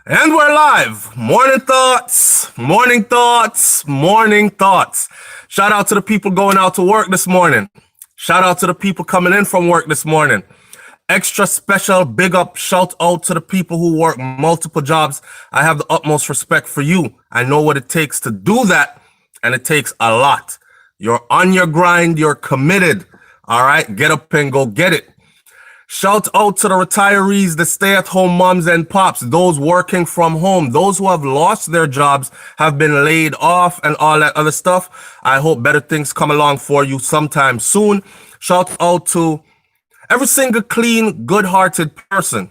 And we're live. Morning thoughts, morning thoughts, morning thoughts. Shout out to the people going out to work this morning. Shout out to the people coming in from work this morning. Extra special big up shout out to the people who work multiple jobs. I have the utmost respect for you. I know what it takes to do that, and it takes a lot. You're on your grind, you're committed. All right, get up and go get it. Shout out to the retirees, the stay-at-home moms and pops, those working from home, those who have lost their jobs, have been laid off and all that other stuff. I hope better things come along for you sometime soon. Shout out to every single clean, good-hearted person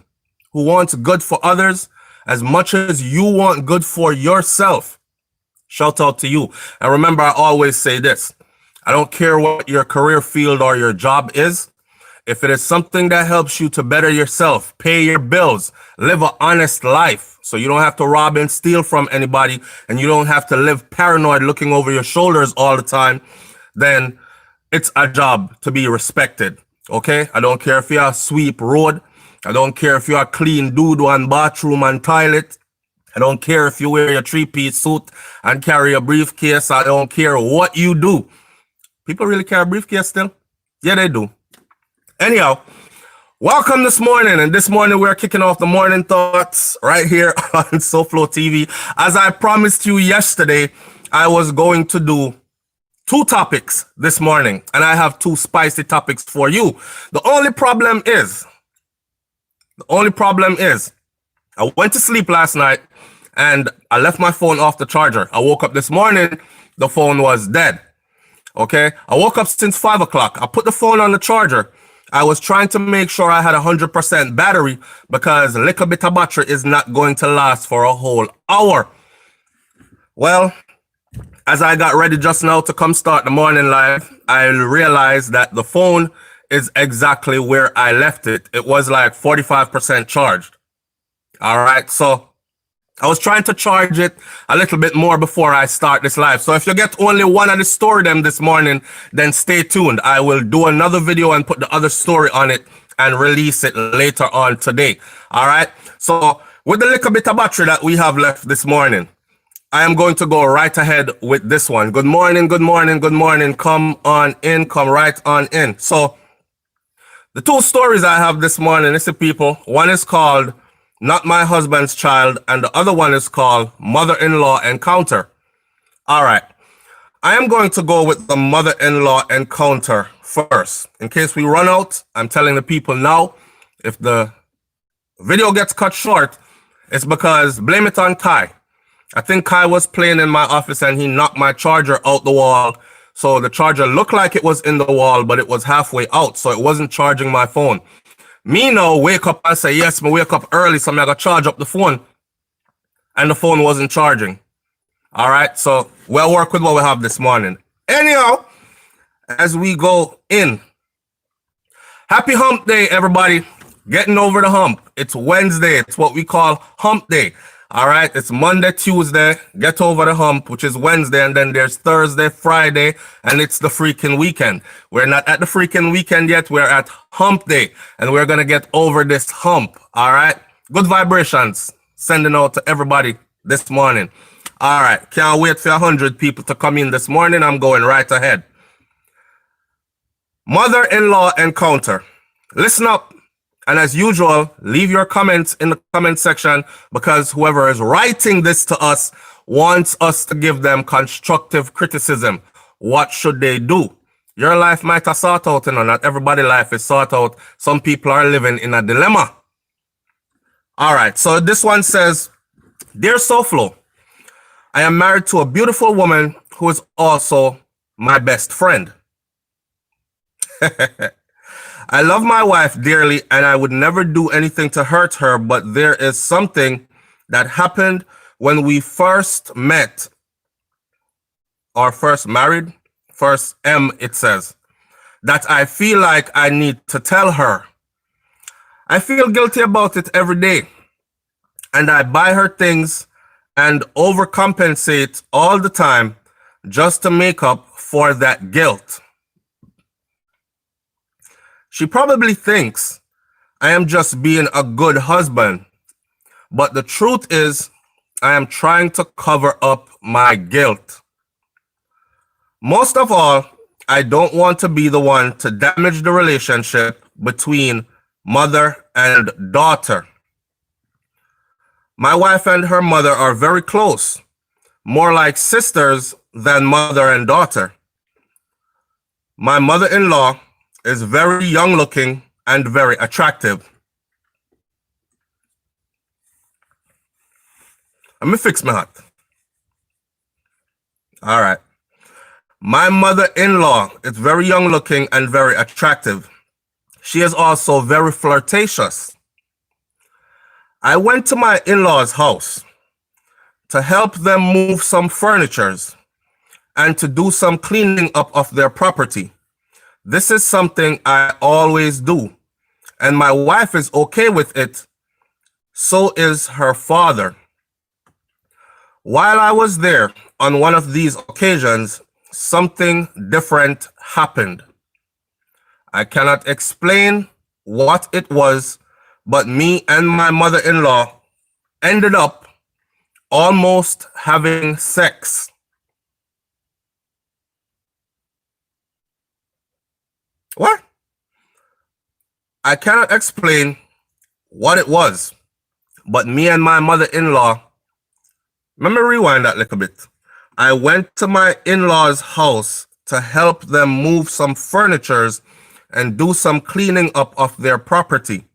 who wants good for others as much as you want good for yourself. Shout out to you. And remember, I always say this. I don't care what your career field or your job is. If it is something that helps you to better yourself, pay your bills, live an honest life, so you don't have to rob and steal from anybody, and you don't have to live paranoid looking over your shoulders all the time, then it's a job to be respected. Okay? I don't care if you're a sweep road. I don't care if you're a clean dude one bathroom and toilet. I don't care if you wear your three-piece suit and carry a briefcase. I don't care what you do. People really carry a briefcase still? Yeah, they do. Anyhow, welcome this morning. And this morning we're kicking off the morning thoughts right here on SoFlo TV. As I promised you yesterday, I was going to do two topics this morning, and I have two spicy topics for you. The only problem is, I went to sleep last night and I left my phone off the charger. I woke up this morning, the phone was dead. Okay, I woke up since 5 o'clock. I put the phone on the charger. I was trying to make sure I had 100% battery because a little bit of battery is not going to last for a whole hour. Well, as I got ready just now to come start the morning live, I realized that the phone is exactly where I left it. It was like 45% charged. All right, so I was trying to charge it a little bit more before I start this live. So if you get only one of the story them this morning, then stay tuned. I will do another video and put the other story on it and release it later on today. All right. So with the little bit of battery that we have left this morning, I am going to go right ahead with this one. Good morning, good morning, good morning. Come on in, come right on in. So the two stories I have this morning, listen people, one is called Not My Husband's Child, and the other one is called Mother-in-Law Encounter. All right. I am going to go with the mother-in-law encounter first. In case we run out, I'm telling the people now, if the video gets cut short, it's because blame it on Kai. I think Kai was playing in my office and he knocked my charger out the wall. So the charger looked like it was in the wall, but it was halfway out. So it wasn't charging my phone. Me now wake up and say, yes, me wake up early, so I got to charge up the phone. And the phone wasn't charging. All right, so we'll work with what we have this morning. Anyhow, as we go in, happy hump day, everybody. Getting over the hump. It's Wednesday. It's what we call hump day. All right, it's Monday, Tuesday, get over the hump, which is Wednesday, and then there's Thursday, Friday, and it's the freaking weekend. We're not at the freaking weekend yet, we're at hump day, and we're going to get over this hump, all right? Good vibrations, sending out to everybody this morning. All right, can't wait for 100 people to come in this morning. I'm going right ahead. Mother-in-law encounter. Listen up. And as usual, leave your comments in the comment section because whoever is writing this to us wants us to give them constructive criticism. What should they do? Your life might have sort out, not everybody's life is sort out. Some people are living in a dilemma. All right, so this one says, Dear SoFlo, I am married to a beautiful woman who is also my best friend. I love my wife dearly and I would never do anything to hurt her, but there is something that happened when we first met or first married, first M it says, that I feel like I need to tell her. I feel guilty about it every day and I buy her things and overcompensate all the time just to make up for that guilt. She probably thinks I am just being a good husband, But the truth is, I am trying to cover up my guilt. Most of all, I don't want to be the one to damage the relationship between mother and daughter. My wife and her mother are very close, more like sisters than mother and daughter. My mother-in-law is very young looking and very attractive. Let me fix my hat. All right. My mother-in-law is very young looking and very attractive. She is also very flirtatious. I went to my in-laws' house to help them move some furnitures and to do some cleaning up of their property. This is something I always do, and my wife is okay with it. So is her father. While I was there on one of these occasions, something different happened. I cannot explain what it was, but me and my mother-in-law ended up almost having sex. What? I cannot explain what it was, but me and my mother-in-law, let me rewind that a little bit. I went to my in-laws' house to help them move some furnitures and do some cleaning up of their property.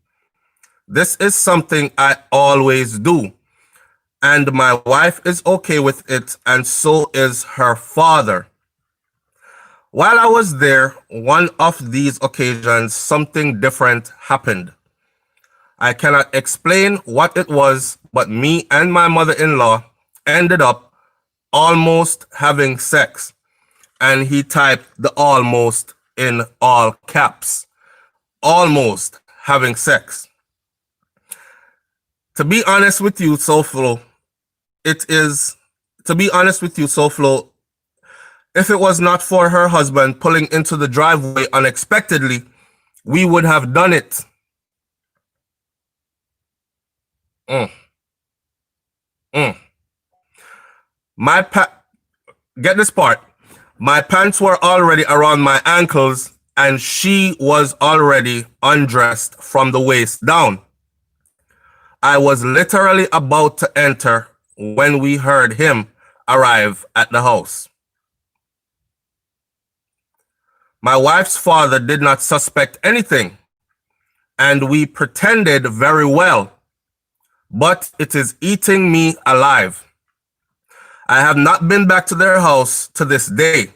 This is something I always do, and my wife is okay with it, and so is her father. While I was there, one of these occasions, something different happened. I cannot explain what it was, but me and my mother-in-law ended up almost having sex. And he typed the almost in all caps. Almost having sex. To be honest with you, Soulflow, if it was not for her husband pulling into the driveway unexpectedly, we would have done it. Get this part. My pants were already around my ankles and she was already undressed from the waist down. I was literally about to enter when we heard him arrive at the house. My wife's father did not suspect anything, and we pretended very well, but it is eating me alive. I have not been back to their house to this day,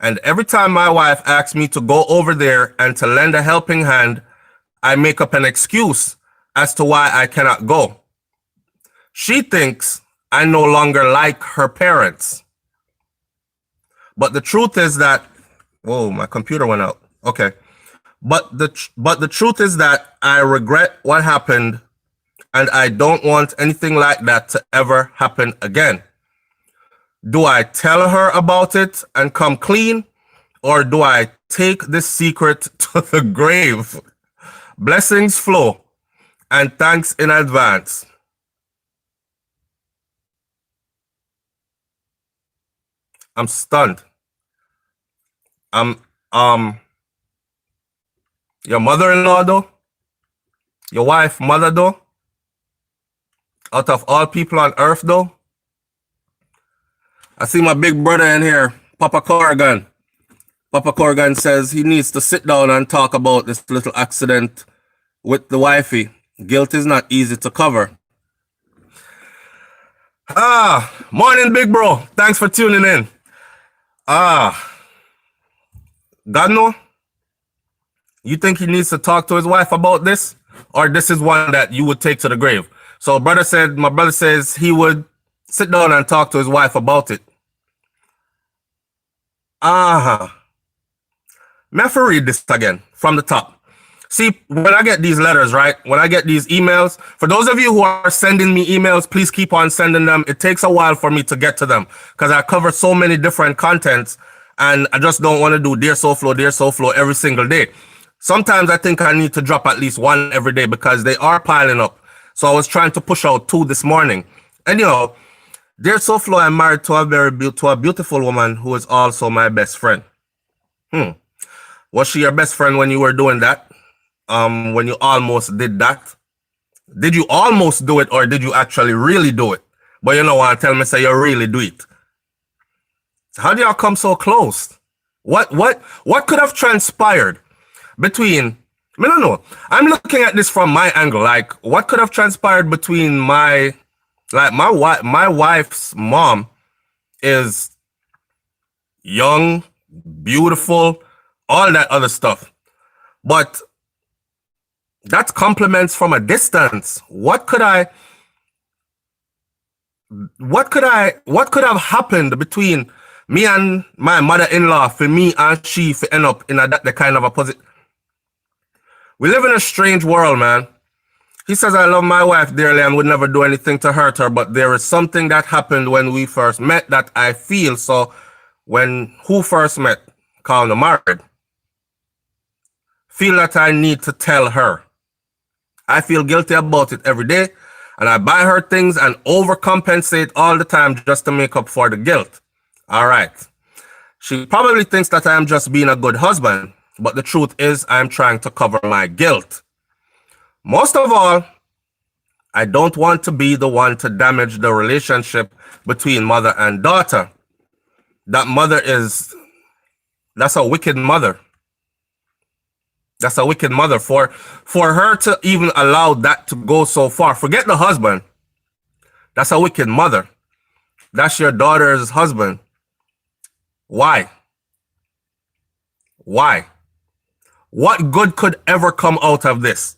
and every time my wife asks me to go over there and to lend a helping hand, I make up an excuse as to why I cannot go. She thinks I no longer like her parents. But the truth is that, whoa, my computer went out. Okay. But the truth is that I regret what happened, and I don't want anything like that to ever happen again. Do I tell her about it and come clean, or do I take this secret to the grave? Blessings flow, and thanks in advance. I'm stunned. Your mother-in-law though? Your wife, mother though? Out of all people on earth though? I see my big brother in here, Papa Corrigan. Papa Corrigan says he needs to sit down and talk about this little accident with the wifey. Guilt is not easy to cover. Morning, big bro. Thanks for tuning in. God no? You think he needs to talk to his wife about this? Or this is one that you would take to the grave? So my brother says he would sit down and talk to his wife about it. May I read this again from the top? See, when I get these letters, right? When I get these emails, for those of you who are sending me emails, please keep on sending them. It takes a while for me to get to them because I cover so many different contents and I just don't want to do Dear Soulflow every single day. Sometimes I think I need to drop at least one every day because they are piling up. So I was trying to push out 2 this morning. And dear Soflo, I'm married to a beautiful woman who is also my best friend. Was she your best friend when you were doing that? When you almost did that? Did you almost do it, or did you actually really do it? But you don't want to tell me, say you really do it. How do y'all come so close? What could have transpired between? I don't know. I'm looking at this from my angle. Like, what could have transpired between my wife's mom is young, beautiful, all that other stuff, but that's compliments from a distance. What could have happened between me and my mother-in-law for me and she to end up in the kind of a position? We live in a strange world, man. He says, I love my wife dearly and would never do anything to hurt her, but there is something that happened when we first met that I feel. So when who first met, called her married, feel that I need to tell her. I feel guilty about it every day, and I buy her things and overcompensate all the time just to make up for the guilt. All right. She probably thinks that I am just being a good husband, but the truth is I'm trying to cover my guilt. Most of all, I don't want to be the one to damage the relationship between mother and daughter. That's a wicked mother. That's a wicked mother. For her to even allow that to go so far, forget the husband. That's a wicked mother. That's your daughter's husband. Why? Why? What good could ever come out of this?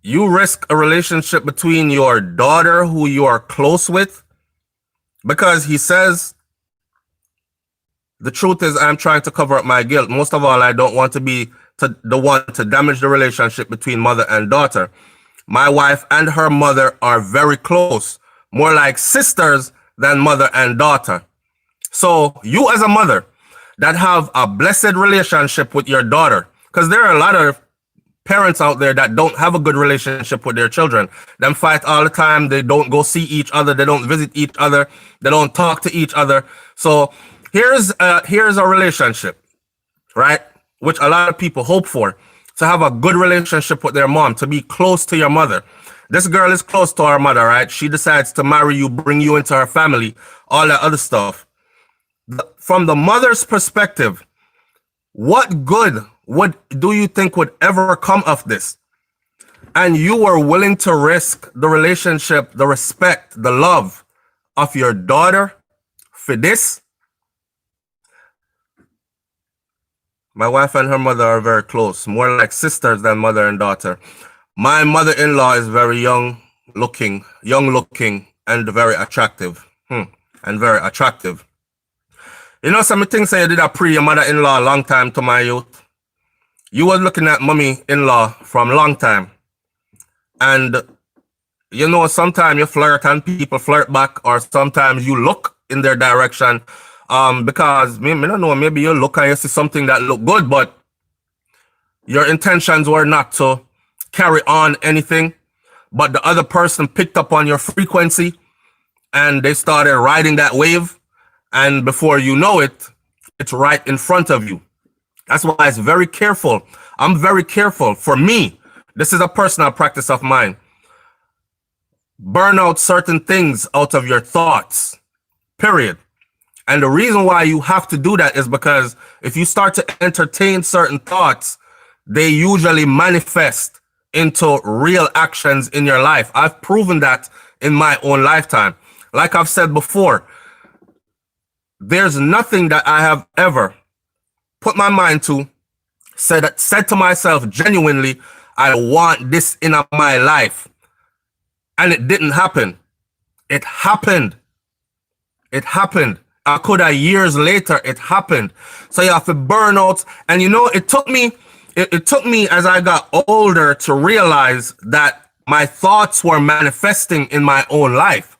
You risk a relationship between your daughter who you are close with because he says, the truth is I'm trying to cover up my guilt. Most of all, I don't want to be the one to damage the relationship between mother and daughter. My wife and her mother are very close, more like sisters than mother and daughter. So you as a mother that have a blessed relationship with your daughter, because there are a lot of parents out there that don't have a good relationship with their children. Them fight all the time. They don't go see each other. They don't visit each other. They don't talk to each other. So here's a relationship, right? Which a lot of people hope for, to have a good relationship with their mom, to be close to your mother. This girl is close to her mother, right? She decides to marry you, bring you into her family, all that other stuff. From the mother's perspective, what good do you think would ever come of this? And you were willing to risk the relationship, the respect, the love of your daughter for this? My wife and her mother are very close, more like sisters than mother and daughter. My mother-in-law is very young looking, and very attractive. And very attractive. You know, some things say you did a pre your mother-in-law a long time to my youth. You was looking at mommy-in-law from a long time. And, you know, sometimes you flirt and people flirt back, or sometimes you look in their direction. Because, I don't know, maybe you look and you see something that look good, but your intentions were not to carry on anything. But the other person picked up on your frequency and they started riding that wave. And before you know it, it's right in front of you. That's why it's very careful. I'm very careful. For me, this is a personal practice of mine. Burn out certain things out of your thoughts, period. And the reason why you have to do that is because if you start to entertain certain thoughts, they usually manifest into real actions in your life. I've proven that in my own lifetime. Like I've said before, there's nothing that I have ever put my mind to, said to myself genuinely, I want this in my life. And it didn't happen. It happened. It happened. I could have years later, it happened. So you have to burn out. And you know, it took me as I got older to realize that my thoughts were manifesting in my own life.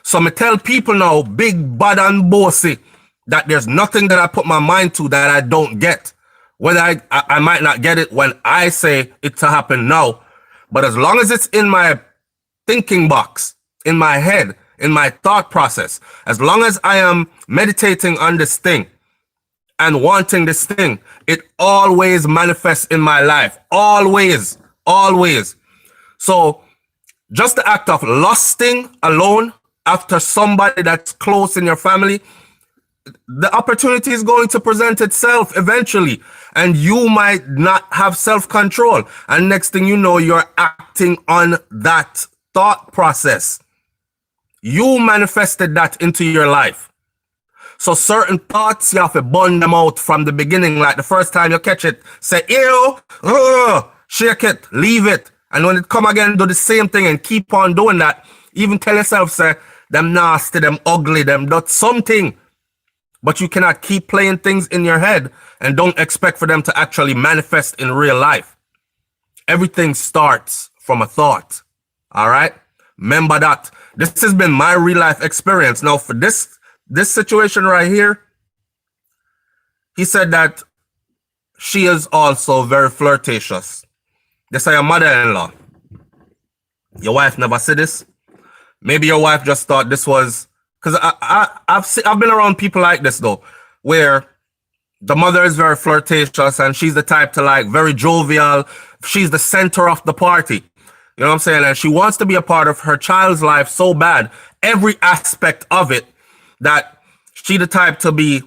So I tell people now, big, bad and bossy, that there's nothing that I put my mind to that I don't get. Whether I might not get it when I say it to happen now, but as long as it's in my thinking box, in my head, in my thought process, as long as I am meditating on this thing and wanting this thing, it always manifests in my life. Always, always. So just the act of lusting alone after somebody that's close in your family, the opportunity is going to present itself eventually, and you might not have self-control. And next thing you know, you're acting on that thought process. You manifested that into your life. So certain thoughts, you have to burn them out from the beginning. Like the first time you catch it, say, ew, shake it, leave it. And when it come again, do the same thing and keep on doing that. Even tell yourself, say, them nasty, them ugly, them not something. But you cannot keep playing things in your head and don't expect for them to actually manifest in real life. Everything starts from a thought. All right? Remember that. This has been my real life experience. Now, for this situation right here, he said that she is also very flirtatious. This is your mother-in-law. Your wife never said this. Maybe your wife just thought this was, because I've been around people like this though, where the mother is very flirtatious and she's the type to like very jovial. She's the center of the party. You know what I'm saying? And she wants to be a part of her child's life so bad, every aspect of it, that she the type to be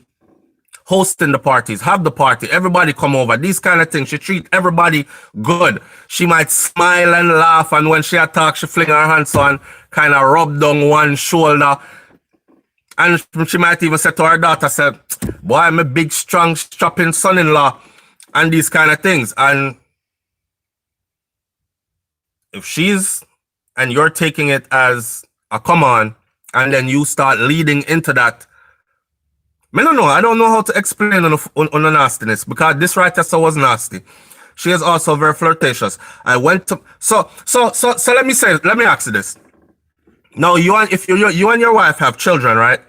hosting the parties, have the party, everybody come over, these kind of things. She treat everybody good. She might smile and laugh, and when she attack, she fling her hands on, kind of rub down one shoulder. And she might even say to her daughter, say, boy, I'm a big, strong, strapping son-in-law, and these kind of things. And if she's, and you're taking it as a come on, and then you start leading into that, I don't know. I don't know how to explain on the nastiness, because this writer was nasty. She is also very flirtatious. I went to so let me ask you this. Now you and your wife have children, right?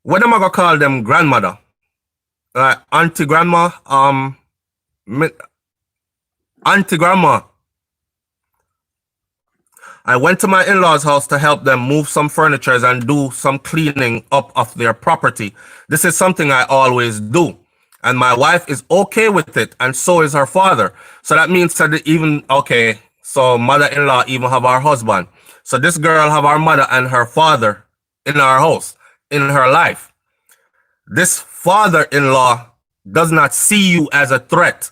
What am I gonna call them? Grandmother, auntie, grandma, auntie, grandma. I went to my in-laws' house to help them move some furniture and do some cleaning up of their property. This is something I always do. And my wife is okay with it, and so is her father. So that means that even, okay, so mother-in-law even have our husband. So this girl have our mother and her father in our house, in her life. This father-in-law does not see you as a threat.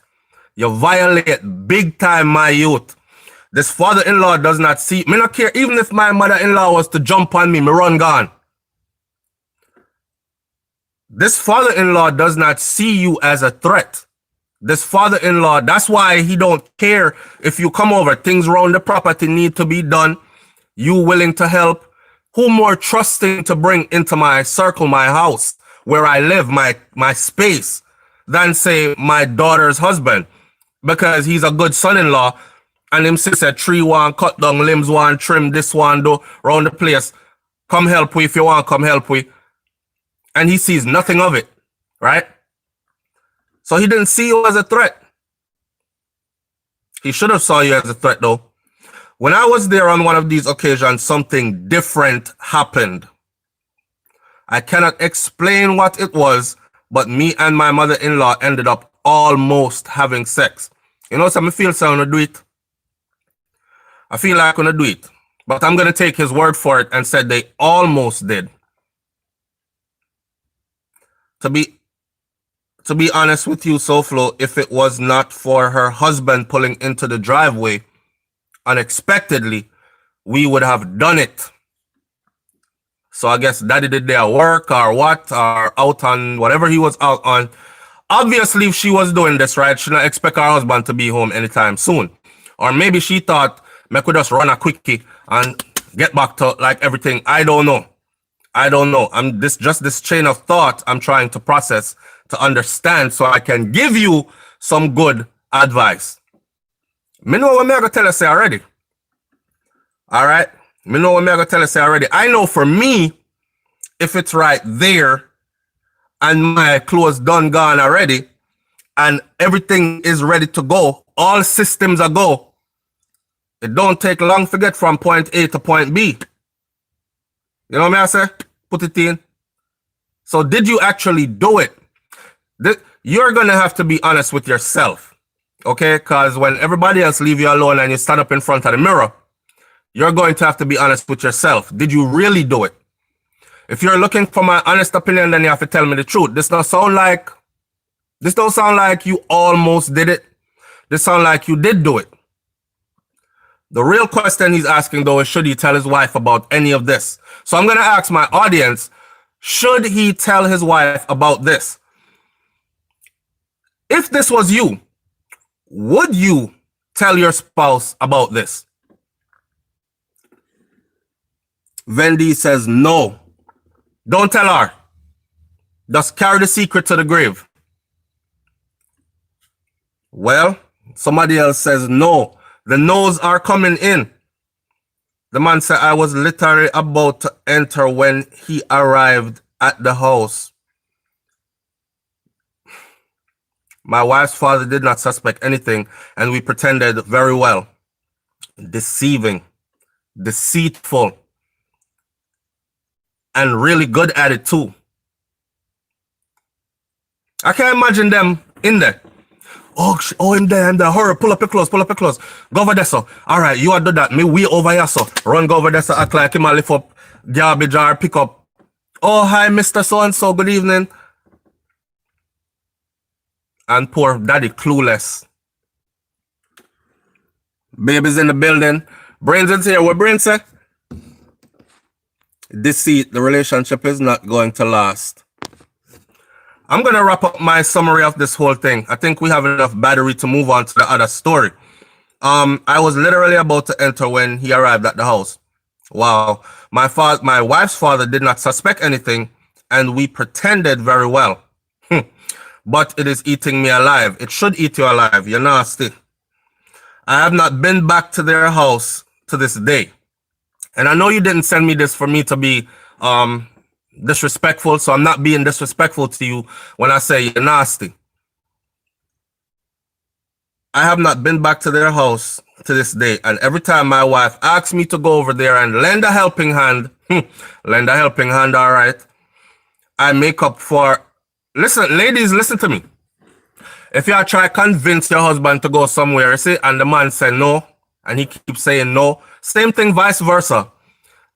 You violate big time, my youth. This father-in-law does not see me. Not care even if my mother-in-law was to jump on me run gone. This father-in-law does not see you as a threat. This father-in-law, that's why he don't care if you come over. Things around the property need to be done. You willing to help. Who more trusting to bring into my circle, my house, where I live, my space, than say my daughter's husband, because he's a good son-in-law. And him say tree one, cut down limbs one, trim this one, do round the place. Come help we if you want, come help we. And he sees nothing of it, right? So he didn't see you as a threat. He should have saw you as a threat though. When I was there on one of these occasions, something different happened. I cannot explain what it was, but me and my mother-in-law ended up almost having sex. You know, so I feel so I want to do it. I feel like I'm going to do it. But I'm going to take his word for it and said they almost did. To be honest with you, SoFlo, if it was not for her husband pulling into the driveway unexpectedly, we would have done it. So I guess daddy did their work or what, or out on whatever he was out on. Obviously, if she was doing this, right, she didn't expect her husband to be home anytime soon. Or maybe she thought, I could just run a quickie and get back to like everything. I don't know. I'm this chain of thought I'm trying to process to understand so I can give you some good advice. Me know what I'm gonna tell you already. All right? Me know what I'm gonna tell you already. I know for me, if it's right there, and my clothes done gone already, and everything is ready to go, all systems are go, it don't take long to get from point A to point B. You know what I say? Put it in. So did you actually do it? You're going to have to be honest with yourself. Okay? Because when everybody else leave you alone and you stand up in front of the mirror, you're going to have to be honest with yourself. Did you really do it? If you're looking for my honest opinion, then you have to tell me the truth. This don't sound like you almost did it. This sound like you did do it. The real question he's asking, though, is should he tell his wife about any of this? So I'm going to ask my audience, should he tell his wife about this? If this was you, would you tell your spouse about this? Vendi says no. Don't tell her. Just carry the secret to the grave. Well, somebody else says no. The no's are coming in. The man said, I was literally about to enter when he arrived at the house. My wife's father did not suspect anything, and we pretended very well. Deceiving, deceitful, and really good at it too. I can't imagine them in there. Oh, him there, hurry, pull up your clothes. Go over there, so. All right, you are do that. Me, we over here, so. Run, go over there, so act like him, lift up garbage jar, pick up. Oh, hi, Mr. So-and-so, good evening. And poor daddy clueless. Baby's in the building. Brains is here. What Brains say? Deceit, the relationship is not going to last. I'm going to wrap up my summary of this whole thing. I think we have enough battery to move on to the other story. I was literally about to enter when he arrived at the house. Wow. My wife's father did not suspect anything, and we pretended very well. But it is eating me alive. It should eat you alive. You're nasty. I have not been back to their house to this day. And I know you didn't send me this for me to be disrespectful, so I'm not being disrespectful to you when I say you're nasty. I have not been back to their house to this day, and every time my wife asks me to go over there and lend a helping hand, all right, I make up for. Listen, ladies, listen to me. If you try to convince your husband to go somewhere, you see, and the man say no, and he keeps saying no, same thing vice versa.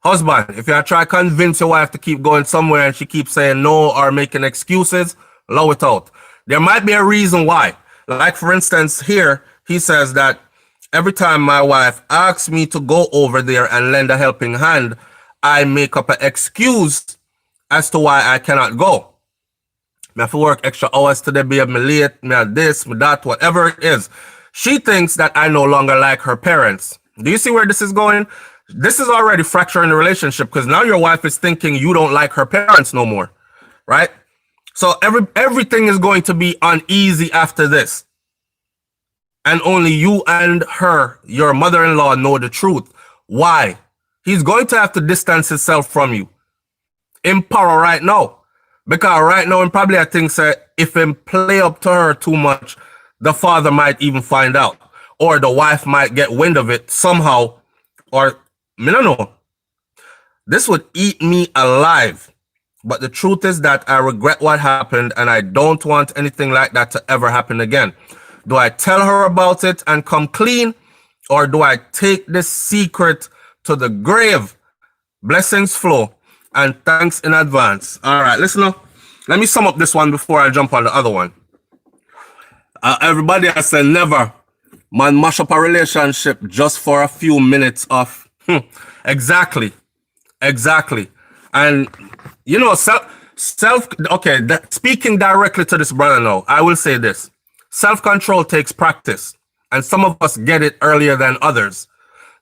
Husband, if you try to convince your wife to keep going somewhere and she keeps saying no or making excuses, allow it out. There might be a reason why. Like, for instance, here, he says that every time my wife asks me to go over there and lend a helping hand, I make up an excuse as to why I cannot go. I have to work extra hours today, be me late, me this, me that, whatever it is. She thinks that I no longer like her parents. Do you see where this is going? This is already fracturing the relationship because now your wife is thinking you don't like her parents no more, right? So everything is going to be uneasy after this. And only you and her, your mother-in-law, know the truth. Why? He's going to have to distance himself from you. In power right now. Because right now, and probably I think if him play up to her too much, the father might even find out. Or the wife might get wind of it somehow. Or, I don't know. This would eat me alive. But the truth is that I regret what happened and I don't want anything like that to ever happen again. Do I tell her about it and come clean? Or do I take this secret to the grave? Blessings flow. And thanks in advance. All right, listen up. Let me sum up this one before I jump on the other one. Everybody has said never. Man, mash up a relationship just for a few minutes of. Exactly. And, you know, speaking directly to this brother now, I will say this. Self-control takes practice. And some of us get it earlier than others.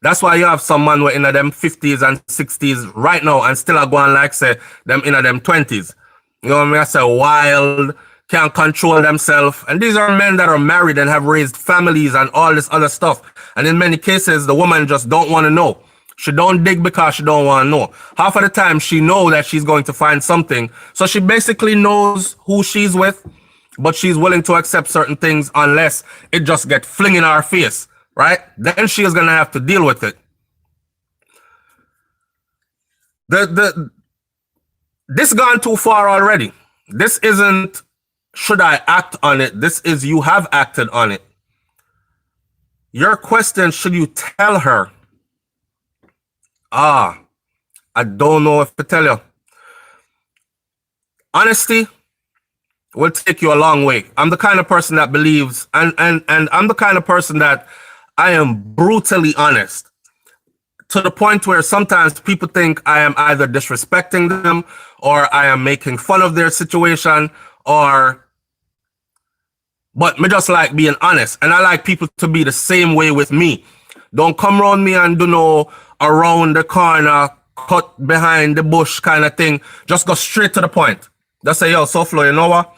That's why you have some man who in them 50s and 60s right now and still are going like say them in them 20s. You know what I mean? I say wild, can't control themselves. And these are men that are married and have raised families and all this other stuff. And in many cases, the woman just don't want to know. She don't dig because she don't want to know. Half of the time, she know that she's going to find something. So she basically knows who she's with, but she's willing to accept certain things unless it just get fling in her face, right? Then she is going to have to deal with it. This gone too far already. This isn't, should I act on it? This is, you have acted on it. Your question, should you tell her? I don't know if to tell you. Honesty will take you a long way. I'm the kind of person that believes, and I'm the kind of person that I am brutally honest, to the point where sometimes people think I am either disrespecting them or I am making fun of their situation, but me just like being honest, and I like people to be the same way with me. Don't come around me and do no around the corner, cut behind the bush kind of thing. Just go straight to the point. Just say, yo, SoFlo, you know what?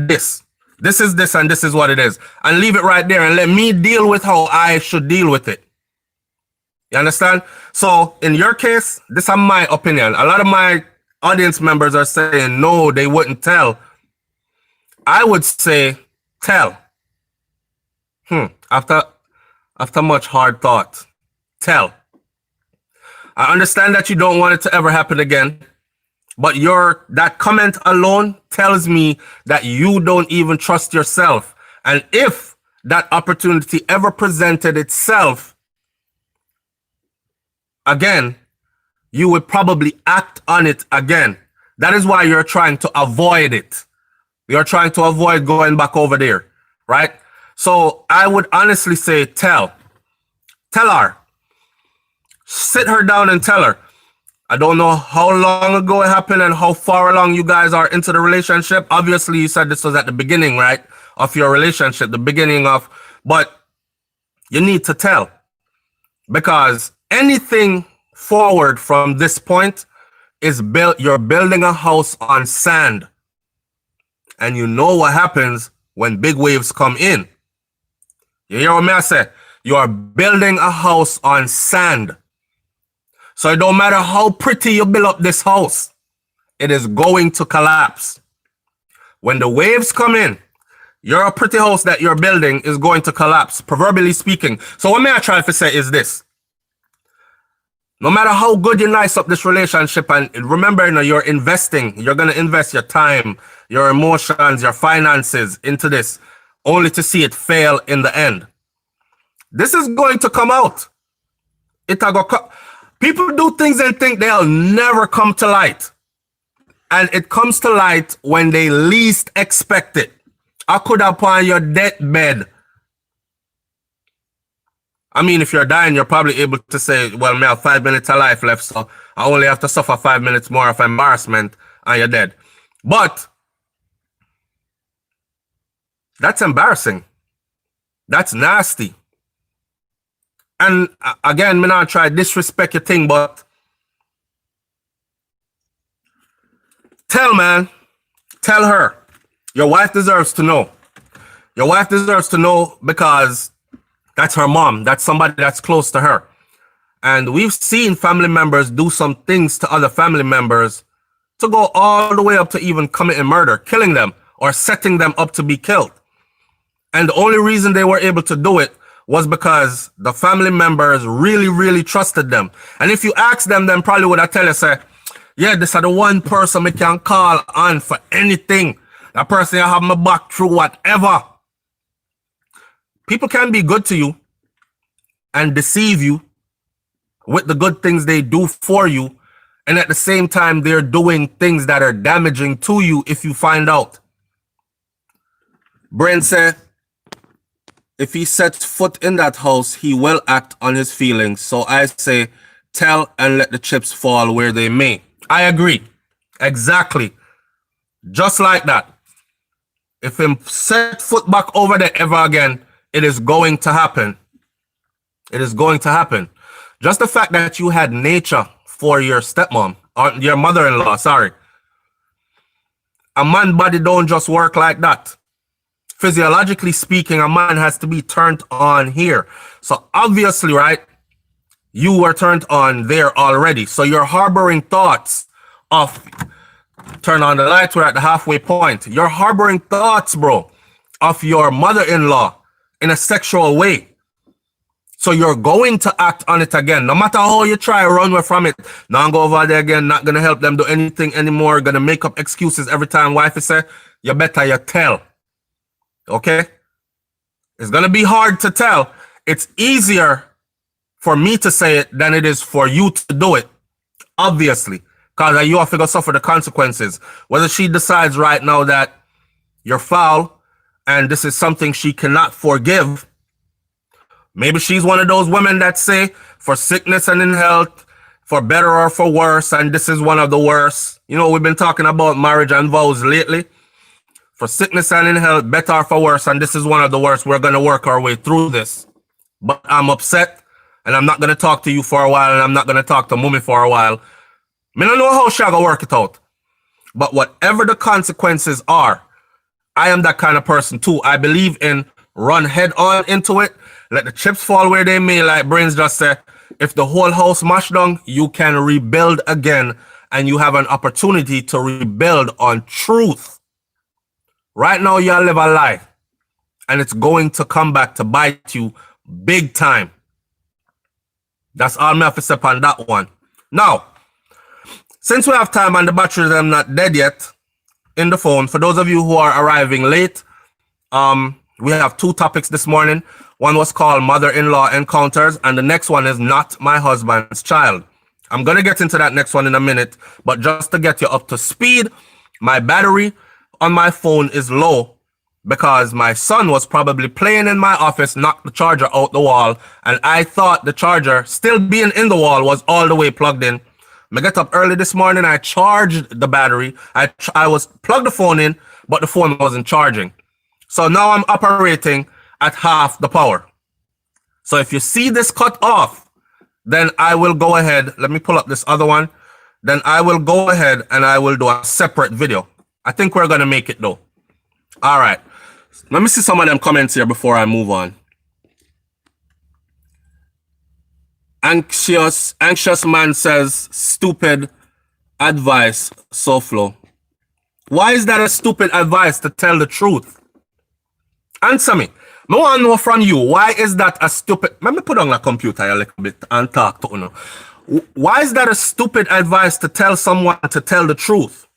This is this, and this is what it is. And leave it right there and let me deal with how I should deal with it. You understand? So in your case, this is my opinion. A lot of my audience members are saying, no, they wouldn't tell. I would say, tell. After much hard thought, tell. I understand that you don't want it to ever happen again, but that comment alone tells me that you don't even trust yourself. And if that opportunity ever presented itself again, you would probably act on it again. That is why you're trying to avoid it. You're trying to avoid going back over there, right? So I would honestly say tell her. Sit her down and tell her. I don't know how long ago it happened and how far along you guys are into the relationship. Obviously, you said this was at the beginning, right, of your relationship, but you need to tell. Because anything forward from this point is you're building a house on sand. And you know what happens when big waves come in. You hear what I say? You are building a house on sand. So it don't matter how pretty you build up this house, it is going to collapse. When the waves come in, your pretty house that you're building is going to collapse, proverbially speaking. So what I try to say is this. No matter how good you nice up this relationship, and remember, you're investing, you're going to invest your time, your emotions, your finances into this, only to see it fail in the end. This is going to come out. People do things and think they'll never come to light. And it comes to light when they least expect it. I could have on your deathbed. I mean, if you're dying, you're probably able to say, well, I have 5 minutes of life left, so I only have to suffer 5 minutes more of embarrassment and you're dead. But that's embarrassing. That's nasty. And again, me not try disrespect your thing, but tell her. Your wife deserves to know. Your wife deserves to know because that's her mom. That's somebody that's close to her. And we've seen family members do some things to other family members to go all the way up to even committing murder, killing them, or setting them up to be killed. And the only reason they were able to do it was because the family members really, really trusted them. And if you ask them probably would have tell you, say, yeah, this is the one person I can call on for anything. That person I have my back through whatever. People can be good to you and deceive you with the good things they do for you. And at the same time, they're doing things that are damaging to you if you find out. Brent said, if he sets foot in that house, he will act on his feelings. So I say, tell and let the chips fall where they may. I agree. Exactly. Just like that. If him set foot back over there ever again, it is going to happen. It is going to happen. Just the fact that you had nature for your stepmom, or your mother-in-law, sorry. A man body don't just work like that. Physiologically speaking, a man has to be turned on here. So obviously, right, You were turned on there already. So you're harboring thoughts of, turn on the lights, we're at the halfway point. You're harboring thoughts, bro, of your mother-in-law in a sexual way. So you're going to act on it again. No matter how you try, run away from it. Now go over there again, not going to help them do anything anymore. Going to make up excuses every time wifey say, you better you tell. Okay? It's going to be hard to tell. It's easier for me to say it than it is for you to do it. Obviously. Because you have to go suffer the consequences. Whether she decides right now that you're foul and this is something she cannot forgive. Maybe she's one of those women that say, for sickness and in health, for better or for worse, and this is one of the worst. You know, we've been talking about marriage and vows lately. For sickness and in health, better or for worse, and this is one of the worst. We're going to work our way through this. But I'm upset, and I'm not going to talk to you for a while, and I'm not going to talk to mommy for a while. I don't know how she'll go work it out. But whatever the consequences are, I am that kind of person too. I believe in run head on into it. Let the chips fall where they may, like Brains just said. If the whole house mashed down, you can rebuild again, and you have an opportunity to rebuild on truth. Right now, you live a lie, and it's going to come back to bite you big time. That's all I have to say on that one. Now, since we have time and the batteries are not dead yet in the phone, for those of you who are arriving late, we have two topics this morning. One was called Mother-in-Law Encounters, and the next one is Not My Husband's Child. I'm going to get into that next one in a minute, but just to get you up to speed, my battery on my phone is low because my son was probably playing in my office, knocked the charger out the wall, and I thought the charger, still being in the wall, was all the way plugged in. I get up early this morning, I charged the battery. I was plugged the phone in, but the phone wasn't charging. So now I'm operating at half the power. So if you see this cut off, then I will go ahead. Let me pull up this other one. Then I will go ahead and I will do a separate video. I think we're going to make it though. All right. Let me see some of them comments here before I move on. Anxious man says, stupid advice, so flow. Why is that a stupid advice to tell the truth? Answer me. I want to know from you, why is that a stupid... Let me put on a computer a little bit and talk to you. Why is that a stupid advice to tell someone to tell the truth?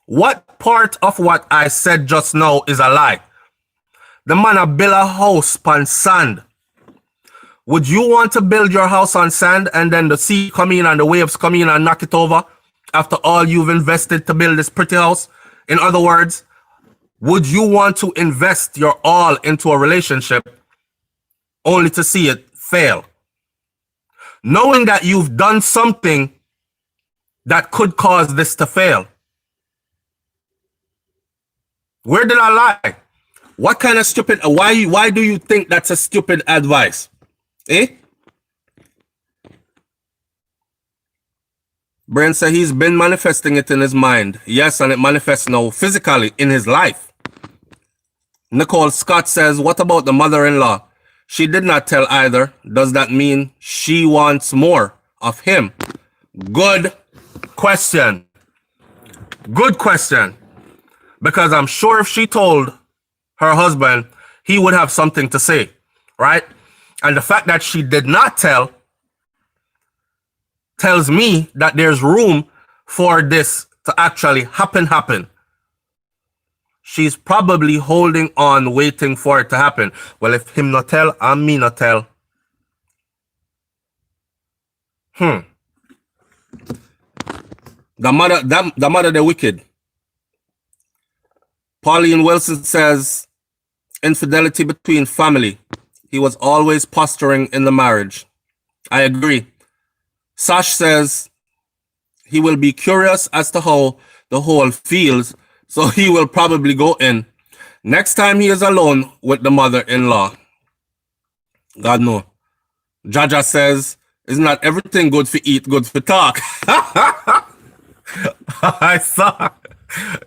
What part of what I said just now is a lie? The man a build a house on sand. Would you want to build your house on sand and then the sea come in and the waves come in and knock it over after all you've invested to build this pretty house? In other words, would you want to invest your all into a relationship only to see it fail? Knowing that you've done something that could cause this to fail. Where did I lie? What kind of stupid, why do you think that's a stupid advice? Eh? Brent said he's been manifesting it in his mind. Yes, and it manifests now physically in his life. Nicole Scott says, what about the mother-in-law? She did not tell either. Does that mean she wants more of him? Good question. Good question. Because I'm sure if she told her husband, he would have something to say, right? And the fact that she did not tell tells me that there's room for this to actually happen. She's probably holding on, waiting for it to happen. Well, if him not tell, and me not tell. The mother, the wicked. Pauline Wilson says, infidelity between family. He was always posturing in the marriage. I agree. Sash says, he will be curious as to how the whole feels, so he will probably go in next time he is alone with the mother-in-law. God no. Jaja says, isn't not everything good for eat, good for talk? I saw.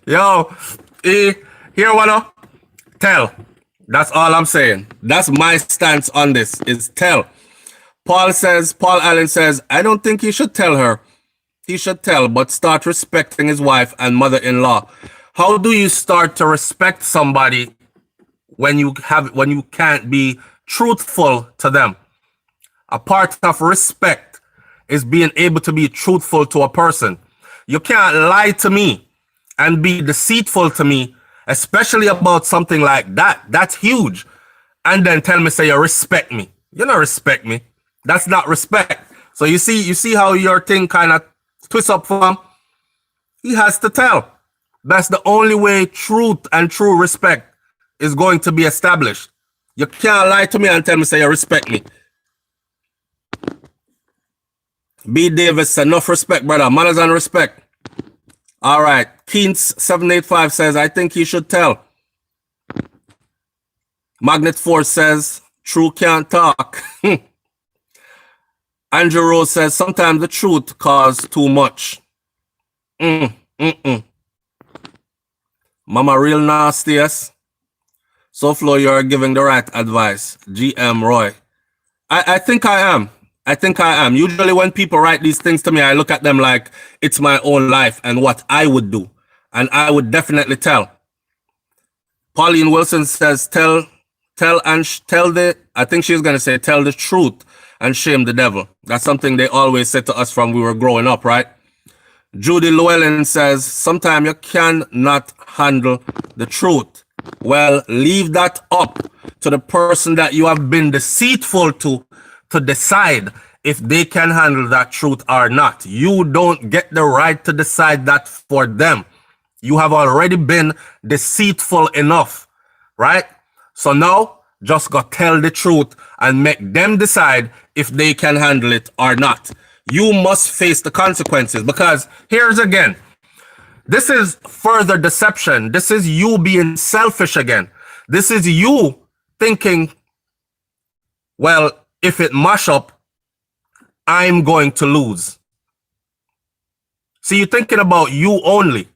Yo, here wanna tell. That's all I'm saying. That's my stance on this, is tell. Paul Allen says, I don't think he should tell her. He should tell, but start respecting his wife and mother-in-law. How do you start to respect somebody when you can't be truthful to them? A part of respect is being able to be truthful to a person. You can't lie to me and be deceitful to me, especially about something like that. That's huge. And then tell me, say you respect me. You don't respect me. That's not respect. So you see how your thing kind of twists up for him? He has to tell. That's the only way truth and true respect is going to be established. You can't lie to me and tell me, say you respect me. B. Davis, enough respect, brother. Manners and respect. All right. Keens785 says, I think he should tell. Magnet Force says, true can't talk. Andrew Rose says, sometimes the truth causes too much. Mama real nasty, yes? So Flo, you're giving the right advice. GM Roy. I think I am. I think I am. Usually when people write these things to me, I look at them like it's my own life and what I would do. And I would definitely tell. Pauline Wilson says, I think she's going to say, tell the truth and shame the devil. That's something they always said to us from we were growing up, right? Judy Llewellyn says, sometimes you cannot handle the truth. Well, leave that up to the person that you have been deceitful to decide if they can handle that truth or not. You don't get the right to decide that for them. You have already been deceitful enough, right? So now, just go tell the truth and make them decide if they can handle it or not. You must face the consequences, because here's again, this is further deception. This is you being selfish again. This is you thinking, well, if it mash up, I'm going to lose. See, you're thinking about you only.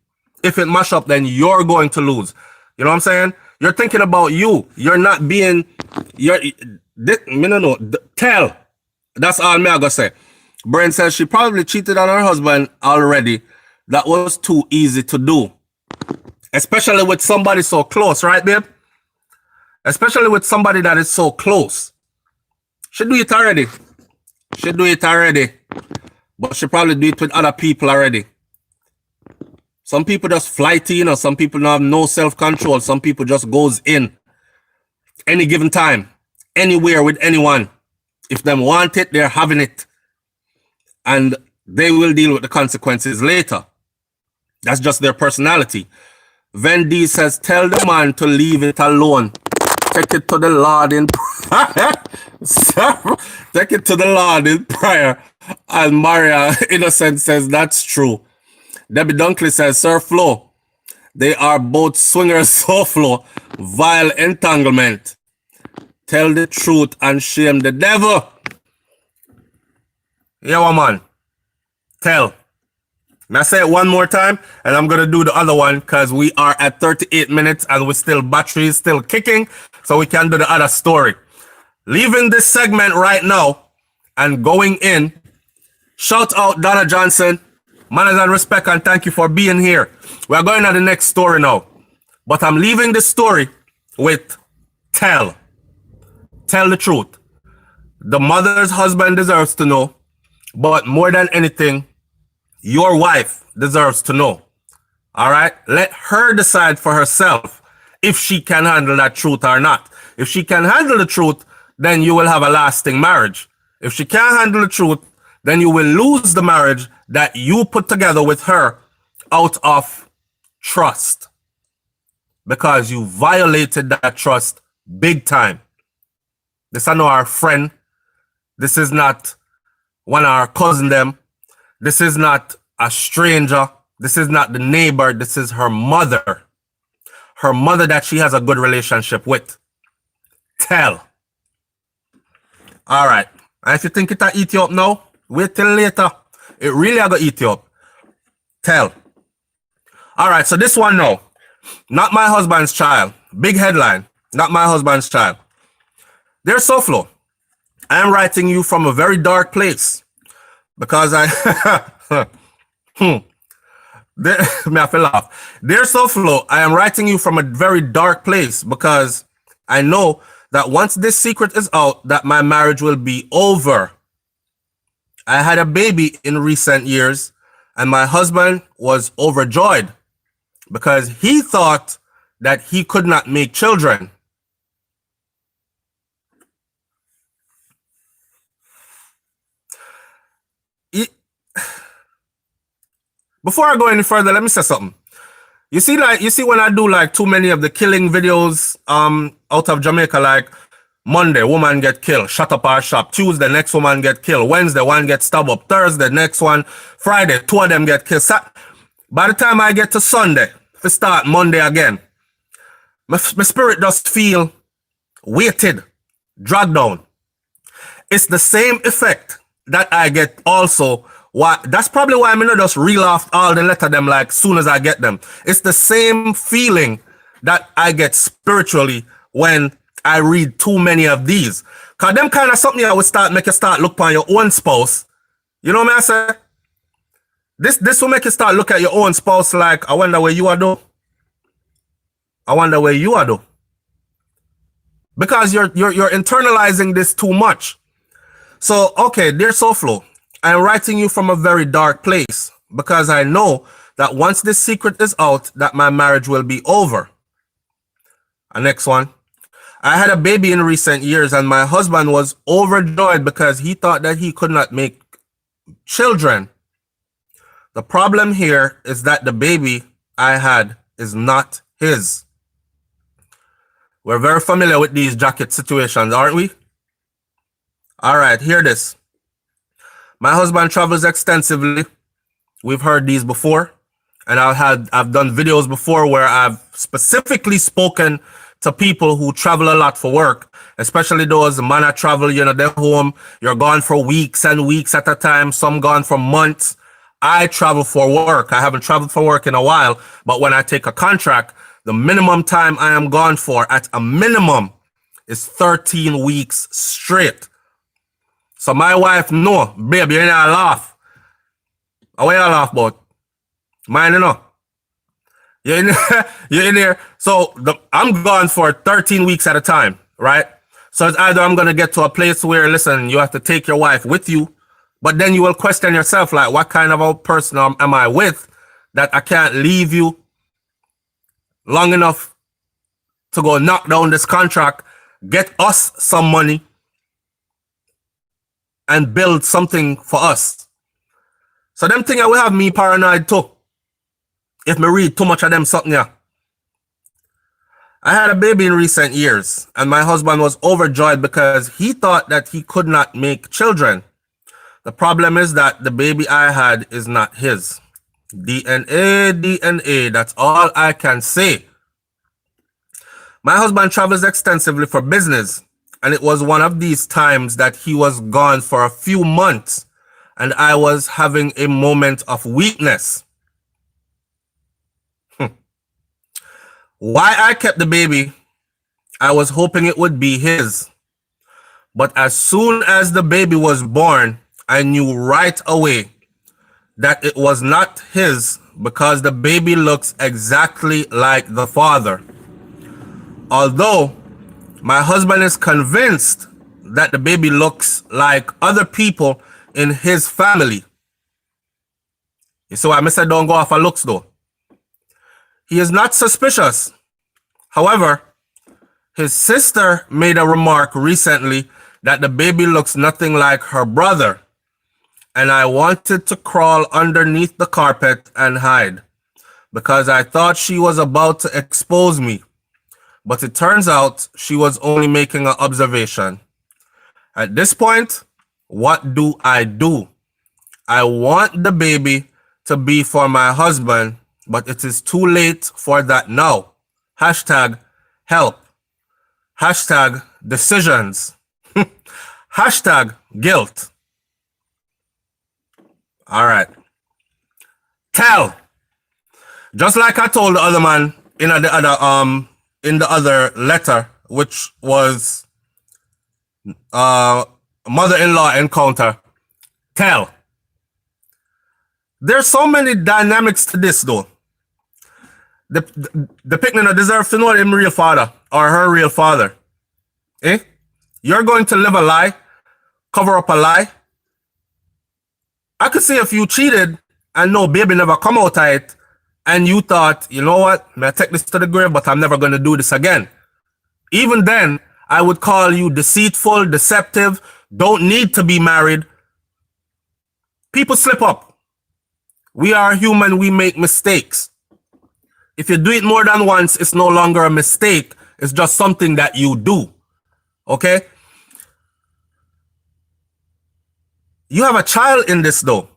If it mash up, then you're going to lose. You know what I'm saying? You're thinking about you. You're not being, tell. That's all me I gotta say. Brent says she probably cheated on her husband already. That was too easy to do. Especially with somebody so close, right, babe? Especially with somebody that is so close. She do it already. She do it already. But she probably do it with other people already. Some people just flighty, some people don't have no self-control. Some people just goes in any given time, anywhere with anyone. If them want it, they're having it. And they will deal with the consequences later. That's just their personality. Vendi says, tell the man to leave it alone. Take it to the Lord in prayer. Take it to the Lord in prayer. And Maria Innocent says, that's true. Debbie Dunkley says, Sir Flo, they are both swingers so Flo. Vile entanglement. Tell the truth and shame the devil. Yeah, man. Tell. Now say it one more time, and I'm gonna do the other one because we are at 38 minutes and battery is still kicking, so we can do the other story. Leaving this segment right now and going in. Shout out Donna Johnson. Manners and respect, and thank you for being here. We're going to the next story now. But I'm leaving this story with tell. Tell the truth. The mother's husband deserves to know, but more than anything, your wife deserves to know. All right? Let her decide for herself if she can handle that truth or not. If she can handle the truth, then you will have a lasting marriage. If she can't handle the truth, then you will lose the marriage that you put together with her out of trust. Because you violated that trust big time. This is not our friend. This is not one of our cousin them. This is not a stranger. This is not the neighbor. This is her mother. Her mother that she has a good relationship with. Tell. All right. And if you think it'll eat you up now, wait till later. It really gonna eat you up. Tell. All right. So this one now. Not my husband's child. Big headline. Not my husband's child. There's SoFlo. I am writing you from a very dark place because I me have to laugh. Dear Soflo, I am writing you from a very dark place because I know that once this secret is out, that my marriage will be over. I had a baby in recent years, and my husband was overjoyed because he thought that he could not make children. Before I go any further, let me say something. You see when I do like too many of the killing videos out of Jamaica, like Monday, woman get killed, shut up our shop. Tuesday, next woman get killed. Wednesday, one get stabbed up. Thursday, next one. Friday, two of them get killed. By the time I get to Sunday, to start Monday again, my spirit just feel weighted, dragged down. It's the same effect that I get also. Why? That's probably why I'm not just reel off all the letter them like soon as I get them. It's the same feeling that I get spiritually when I read too many of these. Cause them kind of something I would make you start look upon your own spouse. You know what I say? This will make you start look at your own spouse like, I wonder where you are though. I wonder where you are though. Because you're internalizing this too much. So okay, dear Soflo, I'm writing you from a very dark place because I know that once this secret is out, that my marriage will be over. Next one. I had a baby in recent years and my husband was overjoyed because he thought that he could not make children. The problem here is that the baby I had is not his. We're very familiar with these jacket situations, aren't we? All right, hear this. My husband travels extensively. We've heard these before. And I've done videos before where I've specifically spoken to people who travel a lot for work, especially those man that travel, they're home, you're gone for weeks and weeks at a time, some gone for months. I travel for work. I haven't traveled for work in a while, but when I take a contract, the minimum time I am gone for at a minimum is 13 weeks straight. So my wife, no, baby, you not laugh. What you laugh about? Mine, You're in there. So I'm gone for 13 weeks at a time, right? So it's either I'm going to get to a place where, listen, you have to take your wife with you, but then you will question yourself, like, what kind of a person am I with that I can't leave you long enough to go knock down this contract, get us some money, and build something for us. So them thing will have me paranoid too. If me read too much of them something yeah. I had a baby in recent years, and my husband was overjoyed because he thought that he could not make children. The problem is that the baby I had is not his. DNA, that's all I can say. My husband travels extensively for business, and it was one of these times that he was gone for a few months, and I was having a moment of weakness. Why I kept the baby, I was hoping it would be his. But as soon as the baby was born, I knew right away that it was not his because the baby looks exactly like the father. Although my husband is convinced that the baby looks like other people in his family. You see why I said don't go off of looks though. He is not suspicious. However, his sister made a remark recently that the baby looks nothing like her brother, and I wanted to crawl underneath the carpet and hide because I thought she was about to expose me, but it turns out she was only making an observation. At this point, what do? I want the baby to be for my husband, but it is too late for that now. Hashtag help. Hashtag decisions. Hashtag guilt. All right. Tell. Just like I told the other man in the other letter, which was mother-in-law encounter. Tell. There's so many dynamics to this though. The picnic deserves to know him real father or her real father. Eh? You're going to live a lie, cover up a lie. I could see if you cheated and no baby never come out of it, and you thought, you know what, may I take this to the grave, but I'm never going to do this again. Even then, I would call you deceitful, deceptive, don't need to be married. People slip up. We are human, we make mistakes. If you do it more than once, it's no longer a mistake. It's just something that you do. Okay? You have a child in this though.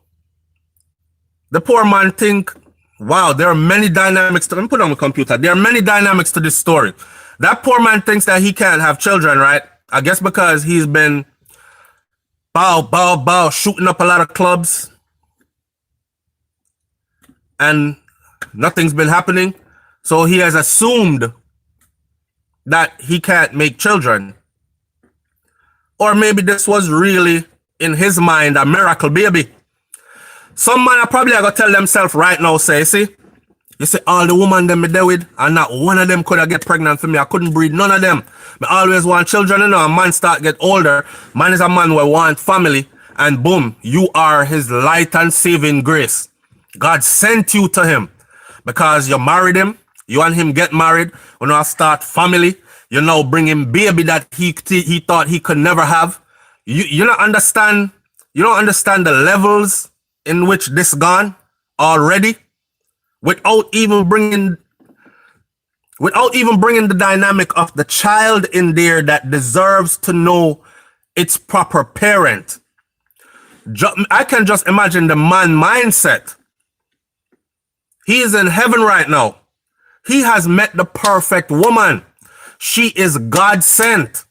The poor man think, wow, there are many dynamics to, let me put on the computer. There are many dynamics to this story. That poor man thinks that he can't have children, right? I guess because he's been shooting up a lot of clubs and nothing's been happening. So he has assumed that he can't make children. Or maybe this was really, in his mind, a miracle baby. Some man are probably going to tell themselves right now, say, you see, all the women them me there with, and not one of them could have get pregnant for me. I couldn't breed none of them. I always want children, you know, a man start get older. Man is a man who want family, and boom, you are his light and saving grace. God sent you to him because you married him. You and him get married. You now start family. You now bring him baby that he thought he could never have. You don't understand. You don't understand the levels in which this gone already, without even bringing the dynamic of the child in there that deserves to know its proper parent. I can just imagine the man mindset. He is in heaven right now. He has met the perfect woman. She is God sent.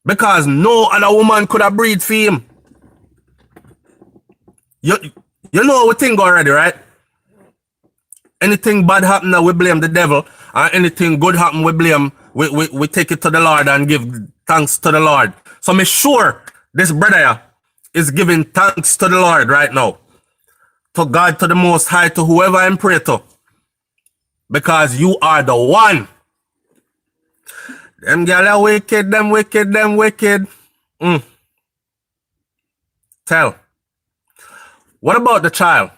Because no other woman could have breathed for him. You know what we think already, right? Anything bad happen, we blame the devil. And anything good happen, we blame, we take it to the Lord and give thanks to the Lord. So I'm sure this brother is giving thanks to the Lord right now. To God, to the Most High, to whoever I'm praying to. Because you are the one. Them gyal are wicked, them wicked. Tell. What about the child?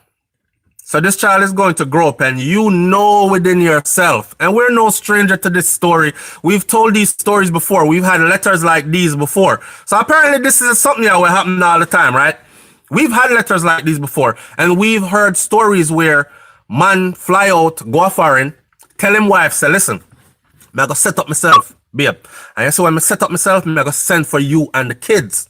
So this child is going to grow up, and you know within yourself, and we're no stranger to this story. We've told these stories before. We've had letters like these before. So apparently this is something that will happen all the time, right? We've had letters like these before, and we've heard stories where man fly out, go foreign, tell him wife, say, listen, I'm going to set up myself, babe. And so when I set up myself, I'm going to send for you and the kids.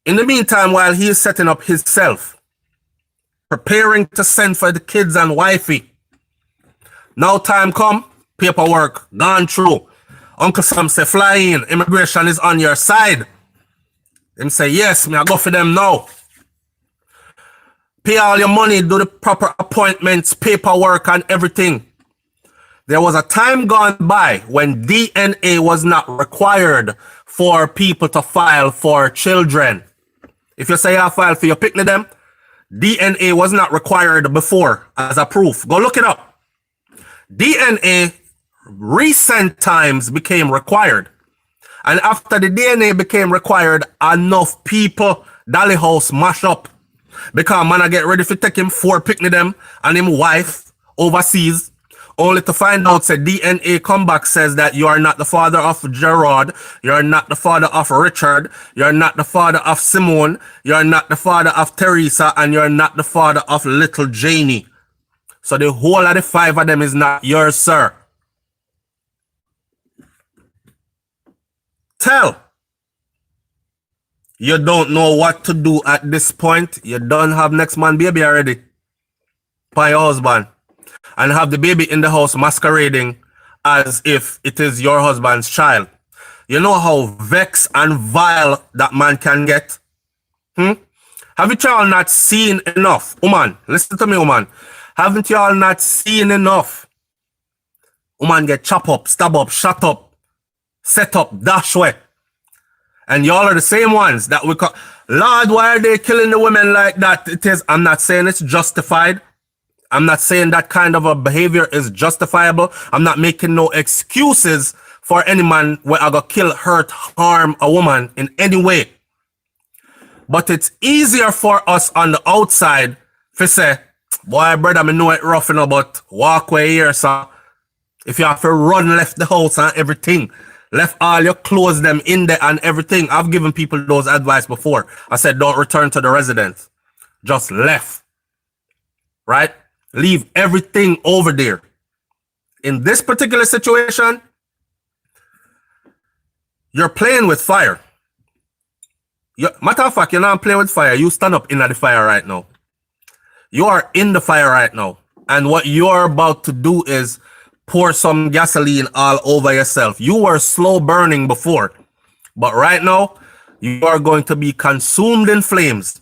In the meantime, while he is setting up himself, preparing to send for the kids and wifey, now time come, paperwork gone through. Uncle Sam say, fly in, immigration is on your side. Him say, yes, me I go for them now. Pay all your money, do the proper appointments, paperwork and everything. There was a time gone by when DNA was not required for people to file for children. If you say I file for your picnic them, DNA was not required before as a proof. Go look it up. DNA recent times became required. And after the DNA became required, enough people, Dolly House mash up. Because man, I get ready to take him 4 picnic them and him wife overseas. Only to find out, say DNA comeback says that you are not the father of Gerard, you are not the father of Richard, you are not the father of Simone, you are not the father of Teresa, and you are not the father of little Janie. So the whole of the 5 of them is not yours, sir. Tell. You don't know what to do at this point. You don't have next man baby already. By your husband. And have the baby in the house masquerading as if it is your husband's child. You know how vexed and vile that man can get? Have you all not seen enough? Woman, listen to me, woman. Haven't you all not seen enough? Woman get chop up, stab up, shut up, set up dash way. And y'all are the same ones that we call, Lord, why are they killing the women like that? It is, I'm not saying it's justified. I'm not saying that kind of a behavior is justifiable. I'm not making no excuses for any man where I go kill, hurt, harm a woman in any way. But it's easier for us on the outside to say, boy, brother, I know it rough, but walk away here, so if you have to run left the house and everything, left all your clothes them in there and everything. I've given people those advice before. I said, don't return to the residence. Just left. Right? Leave everything over there. In this particular situation, you're playing with fire. Matter of fact, you're not playing with fire. You stand up in the fire right now. You are in the fire right now. And what you're about to do is pour some gasoline all over yourself. You were slow burning before. But right now, you are going to be consumed in flames.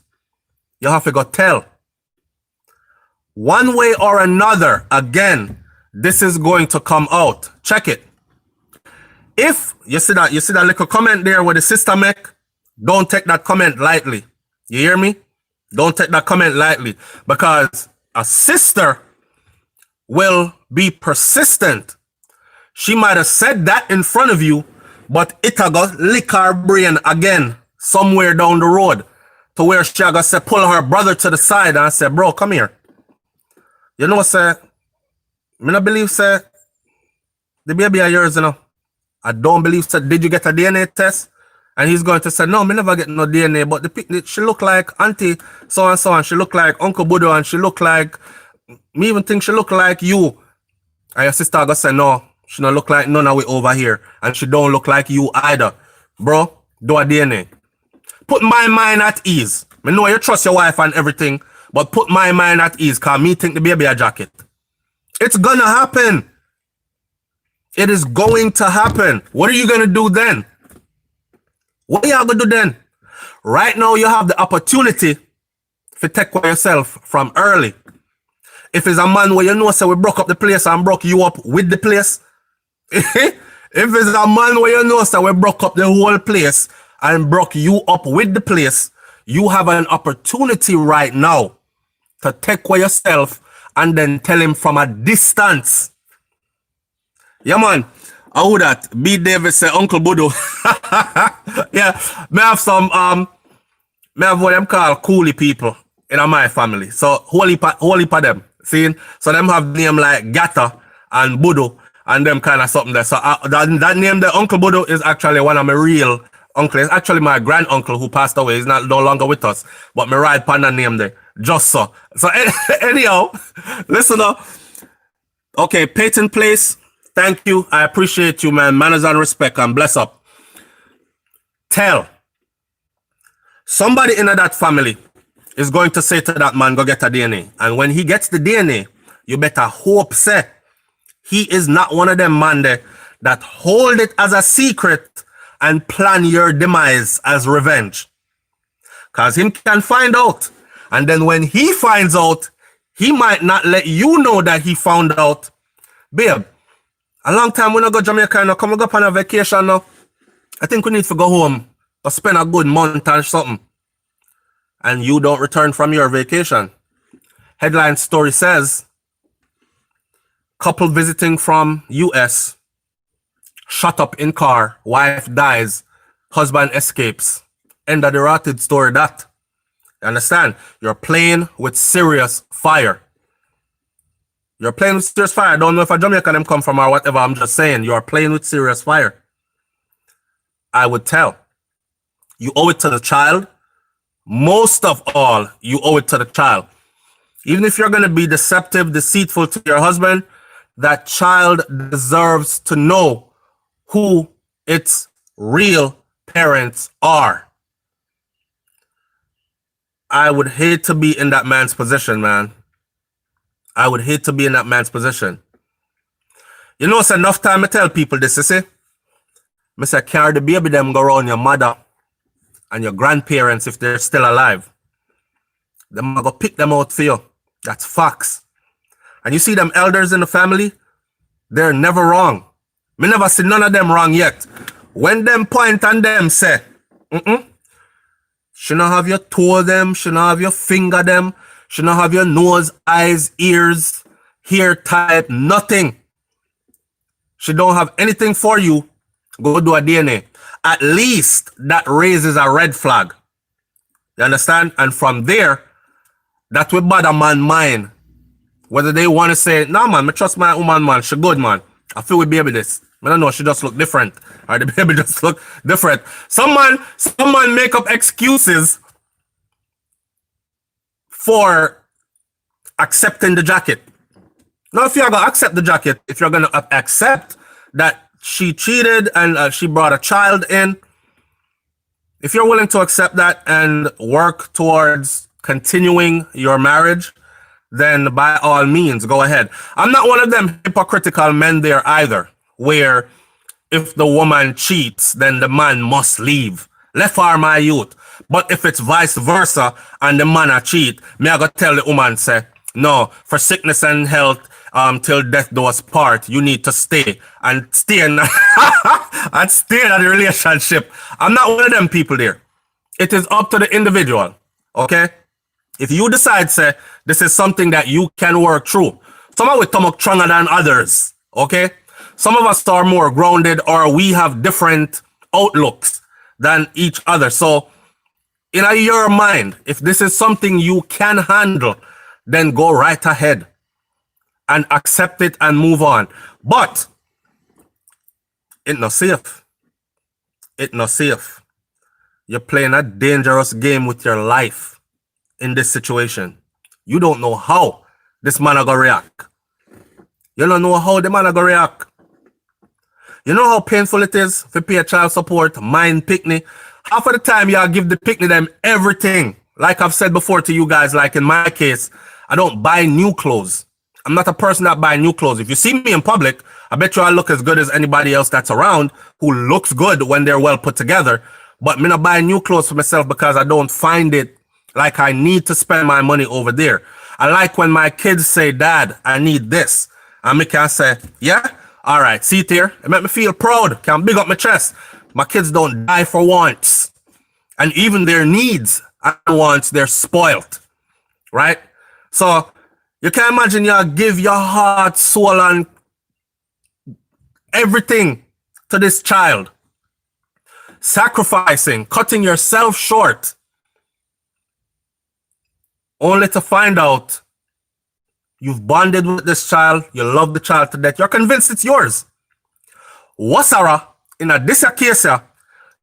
You have to go tell. One way or another, again, this is going to come out. Check it. If you see that little comment there where the sister make, don't take that comment lightly. You hear me? Don't take that comment lightly, because a sister will be persistent. She might have said that in front of you, but it got lick her brain again somewhere down the road to where she got say pull her brother to the side and say, bro, come here. You know, say, I don't believe, say, the baby are yours, you know. I don't believe, say, did you get a DNA test? And he's going to say, no, me never get no DNA, but she look like auntie so and so, and she look like Uncle Budo, and she look like, me even think she look like you. And your sister gonna say, no, she don't look like none of it over here, and she don't look like you either. Bro, do a DNA. Put my mind at ease. I know you trust your wife and everything, but put my mind at ease, because me think the baby a jacket. It's gonna happen. It is going to happen. What are you gonna do then? What are you gonna do then? Right now, you have the opportunity to take care of yourself from early. If it's a man where you know, say we broke up the place and broke you up with the place. If it's a man where you know, say we broke up the whole place and broke you up with the place, you have an opportunity right now to take care of yourself and then tell him from a distance. Yeah, man. I would that. B. Davis say Uncle Budo. Yeah, me have some me have what them call coolie people in my family. So holy pa them. See? So them have name like Gata and Budo and them kind of something there. So that name, the Uncle Budo, is actually one of my real uncles. It's actually my grand uncle who passed away. He's not no longer with us. But me ride pan that name there. Just so. So anyhow, listen up. Okay, Peyton Place. Thank you. I appreciate you, man. Manners and respect, and bless up. Tell. Somebody in that family is going to say to that man, go get a DNA. And when he gets the DNA, you better hope, say, he is not one of them man there that hold it as a secret and plan your demise as revenge. Because him can find out. And then when he finds out, he might not let you know that he found out. Babe, a long time we not go Jamaica now. Come we go on a vacation now. I think we need to go home or spend a good month or something. And you don't return from your vacation. Headline story says, couple visiting from US, shot up in car, wife dies, husband escapes. End of the rotted story that. You understand? You're playing with serious fire. You're playing with serious fire. I don't know if a Jamaican them come from or whatever. I'm just saying you're playing with serious fire. I would tell. You owe it to the child. Most of all, you owe it to the child. Even if you're going to be deceptive, deceitful to your husband, that child deserves to know who its real parents are. I would hate to be in that man's position, man. I would hate to be in that man's position. You know, it's enough time to tell people this, you see? I say, carry the baby, them go around your mother and your grandparents if they're still alive. Them go pick them out for you. That's facts. And you see them elders in the family, they're never wrong. Me never see none of them wrong yet. When them point and them say, she not have your toe them, she not have your finger them, she not have your nose, eyes, ears, hair type, nothing. She don't have anything for you. Go do a DNA. At least that raises a red flag. You understand? And from there, that will bother man's mind. Whether they want to say, nah man, I trust my woman, man, she good, man. I feel with baby this. I don't know, she just look different. Or the baby just look different. Some man make up excuses for accepting the jacket. Now, if you're going to accept the jacket, if you're going to accept that she cheated and she brought a child in, if you're willing to accept that and work towards continuing your marriage, then by all means, go ahead. I'm not one of them hypocritical men there either, where if the woman cheats, then the man must leave. Left for my youth. But if it's vice versa and the man a cheat, me I go tell the woman, say, no, for sickness and health, till death do us part, you need to stay and stay in, and stay in the relationship. I'm not one of them people there. It is up to the individual. Okay? If you decide, say, this is something that you can work through. Some of us stomach stronger than others. Okay? Some of us are more grounded, or we have different outlooks than each other. So, in your mind, if this is something you can handle, then go right ahead and accept it and move on. But it's not safe. It's not safe. You're playing a dangerous game with your life in this situation. You don't know how this man are gonna react. You don't know how the man are gonna react. You know how painful it is to pay a child support, mind picnic. Half of the time y'all give the picnic them everything. Like I've said before to you guys, like in my case, I don't buy new clothes. I'm not a person that buy new clothes. If you see me in public, I bet you I look as good as anybody else that's around who looks good when they're well put together. But me not buy new clothes for myself because I don't find it like I need to spend my money over there. I like when my kids say, Dad, I need this. And me can say, yeah, all right, see it here. It make me feel proud. Can big up my chest. My kids don't die for wants. And even their needs and wants, they're spoiled. Right? So you can imagine you give your heart, soul, and everything to this child. Sacrificing, cutting yourself short. Only to find out you've bonded with this child, you love the child to death, you're convinced it's yours. Wasara, in this case,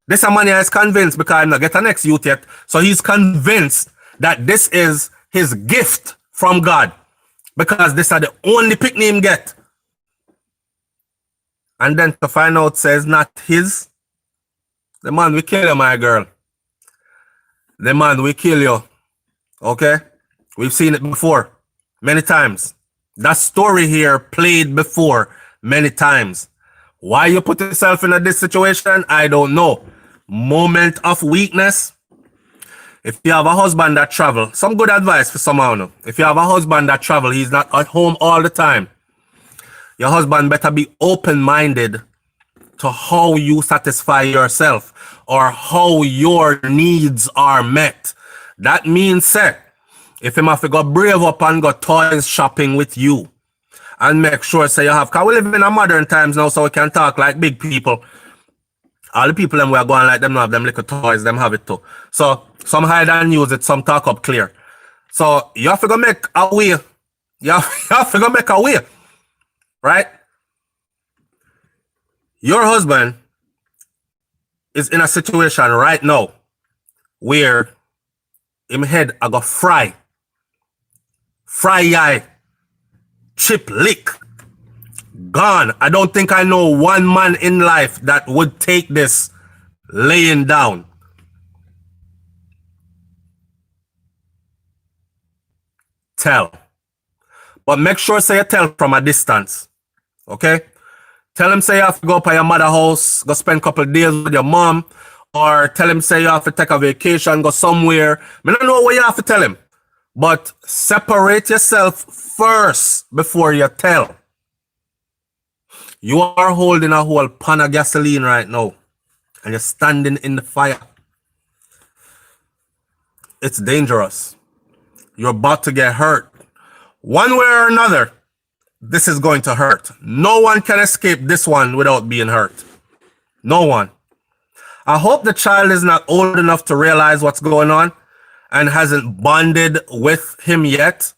this man is convinced because I'm not get an next youth yet, so he's convinced that this is his gift from God because this are the only picnic him get. And then to find out says not his, the man will kill you, my girl. The man will kill you. Okay? We've seen it before. Many times. That story here played before many times. Why you put yourself in this situation? I don't know. Moment of weakness. If you have a husband that travel, some good advice for someone. If you have a husband that travel, he's not at home all the time. Your husband better be open-minded to how you satisfy yourself or how your needs are met. That means, say, if him have to go brave up and go toys shopping with you and make sure say you have, because we live in a modern times now, so we can talk like big people. All the people them we are going like them have them little toys, them have it too. So some hide and use it, some talk up clear. So you have to go make a way. You have to go make a way. Right? Your husband is in a situation right now where him head I got fry eye, chip lick, gone. I don't think I know one man in life that would take this laying down. Tell. But make sure say you tell from a distance. Okay? Tell him say you have to go up at your mother's house, go spend a couple of days with your mom, or tell him say you have to take a vacation, go somewhere. I don't know what you have to tell him. But separate yourself first before you tell. You are holding a whole pan of gasoline right now, and you're standing in the fire. It's dangerous. You're about to get hurt. One way or another, this is going to hurt. No one can escape this one without being hurt. No one. I hope the child is not old enough to realize what's going on and hasn't bonded with him yet.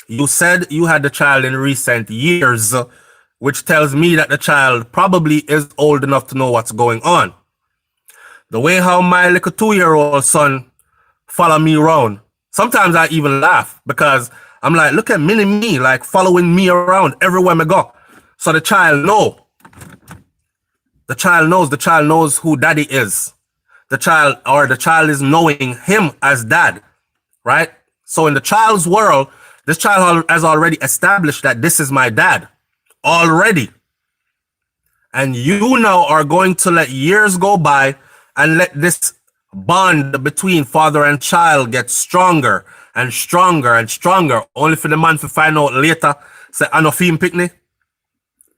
You said you had the child in recent years, which tells me that the child probably is old enough to know what's going on. The way how my little 2-year-old son follow me around, sometimes I even laugh because I'm like, look at mini me, like following me around everywhere I go. So the child knows. The child knows who daddy is. The child is knowing him as dad, right? So in the child's world, this child has already established that this is my dad already. And you now are going to let years go by and let this bond between father and child get stronger and stronger and stronger, only for the man to find out later, say, I no feel picnic.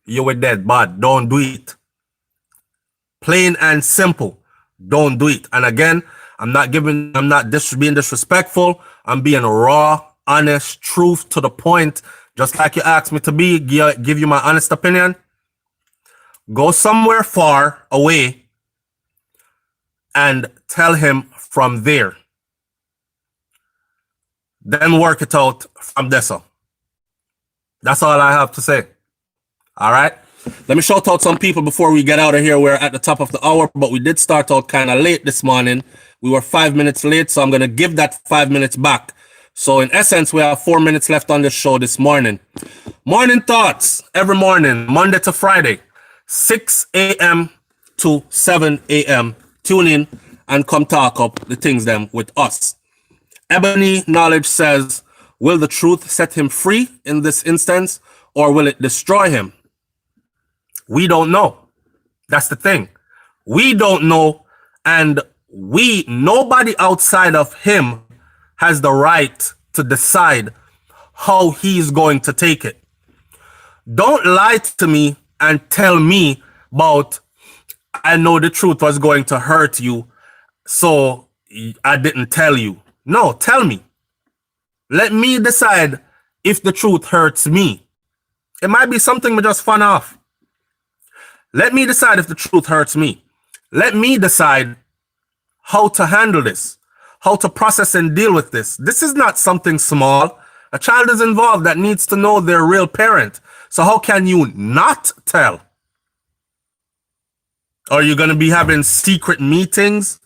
You were dead, but don't do it. Plain and simple. Don't do it. And again, I'm not being disrespectful. I'm being raw, honest, truth to the point, just like you asked me to be, give you my honest opinion. Go somewhere far away and tell him from there. Then work it out from there. That's all I have to say. All right. Let me shout out some people before we get out of here. We're at the top of the hour, but we did start out kind of late this morning. We were 5 minutes late, so I'm going to give that 5 minutes back. So in essence, we have 4 minutes left on the show this morning. Morning thoughts every morning, Monday to Friday, 6 a.m. to 7 a.m. Tune in and come talk up the things them with us. Ebony Knowledge says, will the truth set him free in this instance, or will it destroy him? We don't know. That's the thing. We don't know, and nobody outside of him has the right to decide how he's going to take it. Don't lie to me and tell me about, I know the truth was going to hurt you, so I didn't tell you. No, tell me. Let me decide if the truth hurts me. It might be something we just fun off. Let me decide if the truth hurts me. Let me decide how to handle this, how to process and deal with this. This is not something small. A child is involved that needs to know their real parent. So how can you not tell? Are you going to be having secret meetings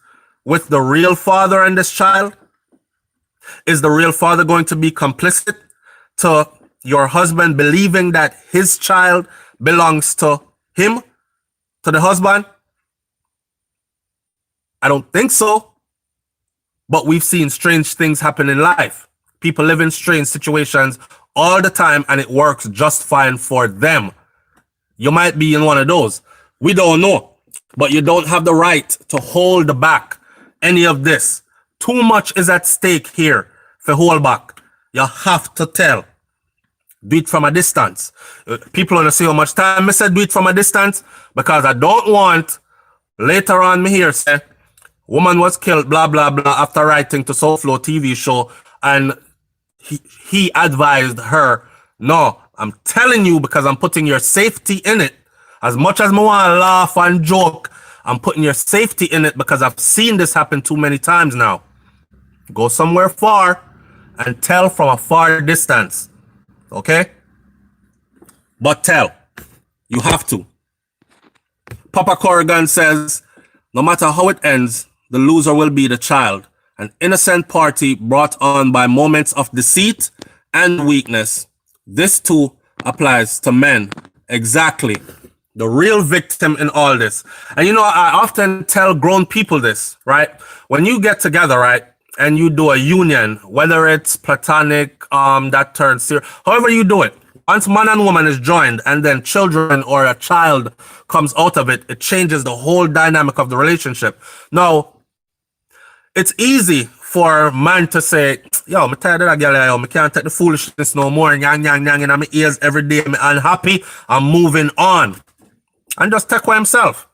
with the real father and this child? Is the real father going to be complicit to your husband believing that his child belongs to him, to the husband? I don't think so. But we've seen strange things happen in life. People live in strange situations all the time, and it works just fine for them. You might be in one of those. We don't know. But you don't have the right to hold back any of this. Too much is at stake here for hold back. You have to tell. Do it from a distance. People want to see how much time I said do it from a distance, because I don't want later on me here say woman was killed blah blah blah after writing to Soulflow TV show, and he advised her. No, I'm telling you, because I'm putting your safety in it. As much as I want to laugh and joke, I'm putting your safety in it because I've seen this happen too many times now. Go somewhere far and tell from a far distance. Okay? But tell. You have to. Papa Corrigan says, no matter how it ends, the loser will be the child. An innocent party brought on by moments of deceit and weakness. This too applies to men. Exactly. The real victim in all this. And you know, I often tell grown people this, right? When you get together, right, and you do a union, whether it's platonic, that turns serious, however you do it, once man and woman is joined and then children or a child comes out of it, it changes the whole dynamic of the relationship. Now, it's easy for man to say, yo, I'm tired of that girl, yo, I can't take the foolishness no more, yang, yang, yang, in my ears every day, I'm unhappy, I'm moving on. and just take away himself.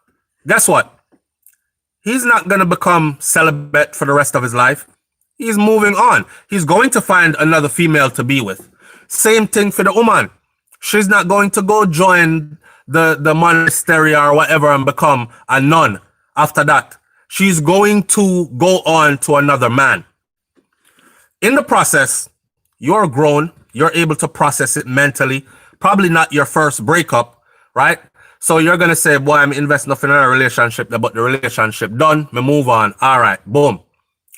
Guess what? He's not going to become celibate for the rest of his life. He's moving on. He's going to find another female to be with. Same thing for the woman. She's not going to go join the monastery or whatever and become a nun after that. She's going to go on to another man. In the process, you're grown. You're able to process it mentally. Probably not your first breakup, right? So you're going to say, boy, I'm investing in a relationship, but the relationship done, me move on. All right, boom.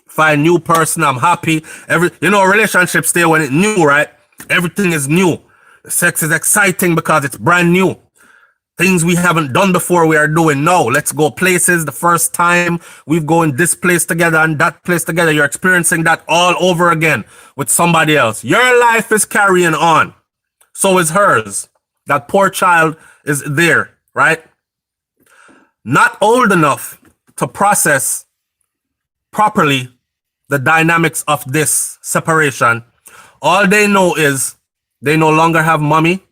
Find new person, I'm happy. Relationships stay when it's new, right? Everything is new. Sex is exciting because it's brand new. Things we haven't done before we are doing now. Let's go places. The first time we've gone this place together and that place together, you're experiencing that all over again with somebody else. Your life is carrying on. So is hers. That poor child is there, right? Not old enough to process properly the dynamics of this separation. All they know is they no longer have mommy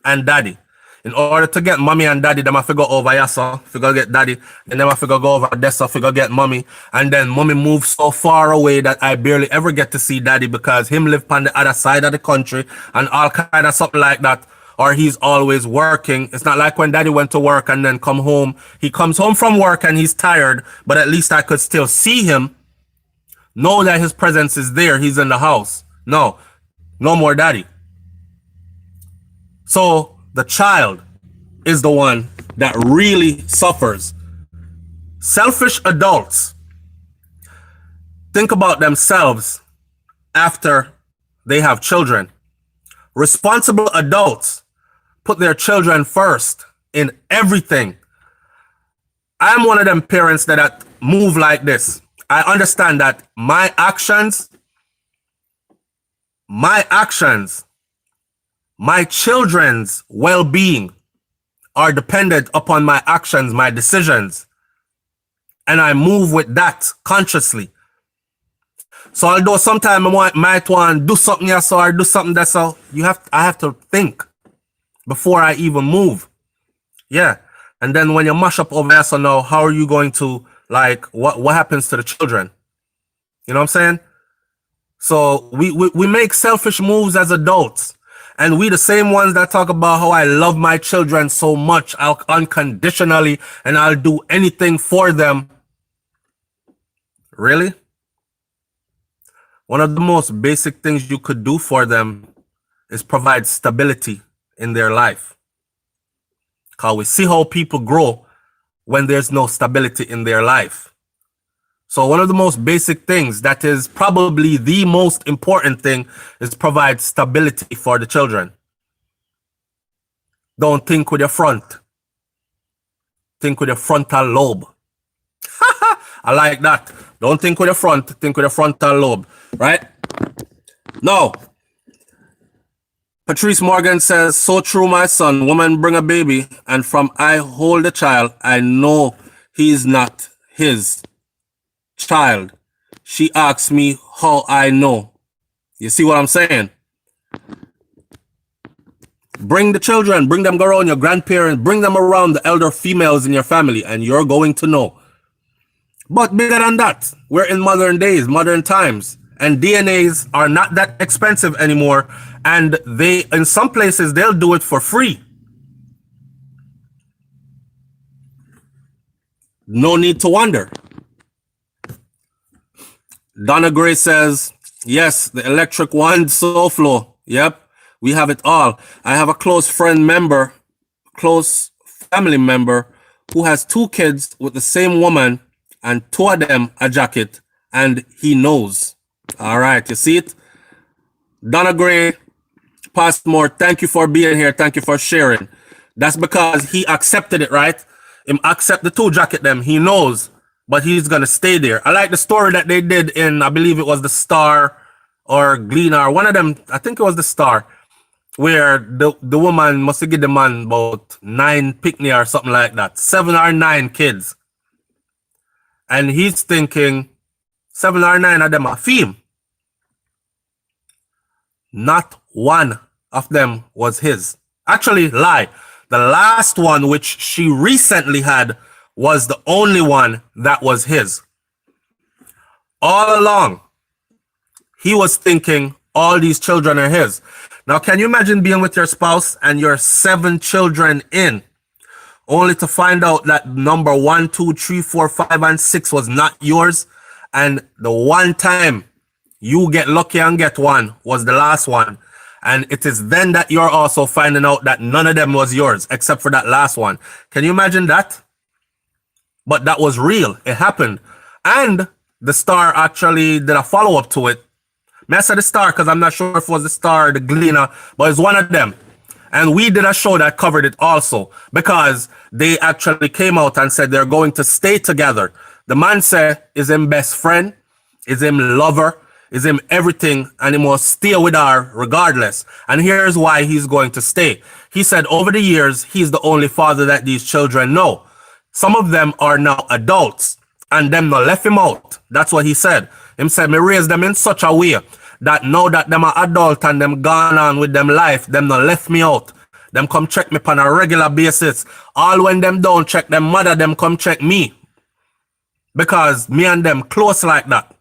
and daddy. In order to get mommy and daddy, they have to go over Yasa, figure get daddy, and then have to go over Dessa, figure get mommy. And then mommy moves so far away that I barely ever get to see daddy because him live on the other side of the country and all kind of something like that. Or he's always working. It's not like when daddy went to work and then come home. He comes home from work and he's tired, but at least I could still see him, know that his presence is there. He's in the house. No more daddy. So the child is the one that really suffers. Selfish adults think about themselves after they have children. Responsible adults put their children first in everything. I'm one of them parents that move like this. I understand that my actions, my children's well-being are dependent upon my actions, my decisions. And I move with that consciously. So although sometimes I might want to do something yes or do something that's so, I have to think before I even move. Yeah. And then when you mash up over here, so now how are you going to, like, what happens to the children? You know what I'm saying? So we make selfish moves as adults. And we the same ones that talk about how I love my children so much, unconditionally, and I'll do anything for them. Really? One of the most basic things you could do for them is provide stability in their life. Because we see how people grow when there's no stability in their life. So one of the most basic things, that is probably the most important thing, is provide stability for the children. Don't think with your front. Think with your frontal lobe. I like that. Don't think with your front, think with your frontal lobe, right? Now, Patrice Morgan says, so true, my son. Woman bring a baby, and from I hold the child, I know he's not his child. She asks me how I know. You see what I'm saying? Bring the children, bring them around your grandparents, bring them around the elder females in your family, and you're going to know. But bigger than that, we're in modern days, modern times, and DNAs are not that expensive anymore. And they, in some places, they'll do it for free. No need to wonder. Donna Gray says, yes, the electric wand soul flow. Yep, we have it all. I have a close family member who has 2 kids with the same woman and 2 of them a jacket, and he knows. All right, you see it? Donna Gray, Passmore, thank you for being here. Thank you for sharing. That's because he accepted it, right? Him accept the 2 jacket them. He knows, but he's going to stay there. I like the story that they did in, I believe it was the Star or Gleaner, one of them, I think it was the Star, where the woman must give the man about 9 picnic or something like that. 7 or 9 kids. And he's thinking 7 or 9 of them are femme. Not one of them was his. Actually, lie. The last one, which she recently had, was the only one that was his. All along, he was thinking all these children are his. Now, can you imagine being with your spouse and you're 7 children in, only to find out that number 1, 2, 3, 4, 5, and 6 was not yours, and the one time you get lucky and get one was the last one, and it is then that you're also finding out that none of them was yours except for that last one. Can you imagine that? But that was real. It happened. And the Star actually did a follow-up to it. I said the Star because I'm not sure if it was the Star or the Gleaner, but it's one of them. And we did a show that covered it also, because they actually came out and said they're going to stay together. The man said is him best friend, is him lover, is him everything, and he must stay with her regardless. And here's why he's going to stay. He said over the years, he's the only father that these children know. Some of them are now adults, and them not left him out. That's what he said. Him said, me raise them in such a way that now that them are adult and them gone on with them life, them not left me out. Them come check me on a regular basis. All when them don't check them mother, them come check me. Because me and them close like that.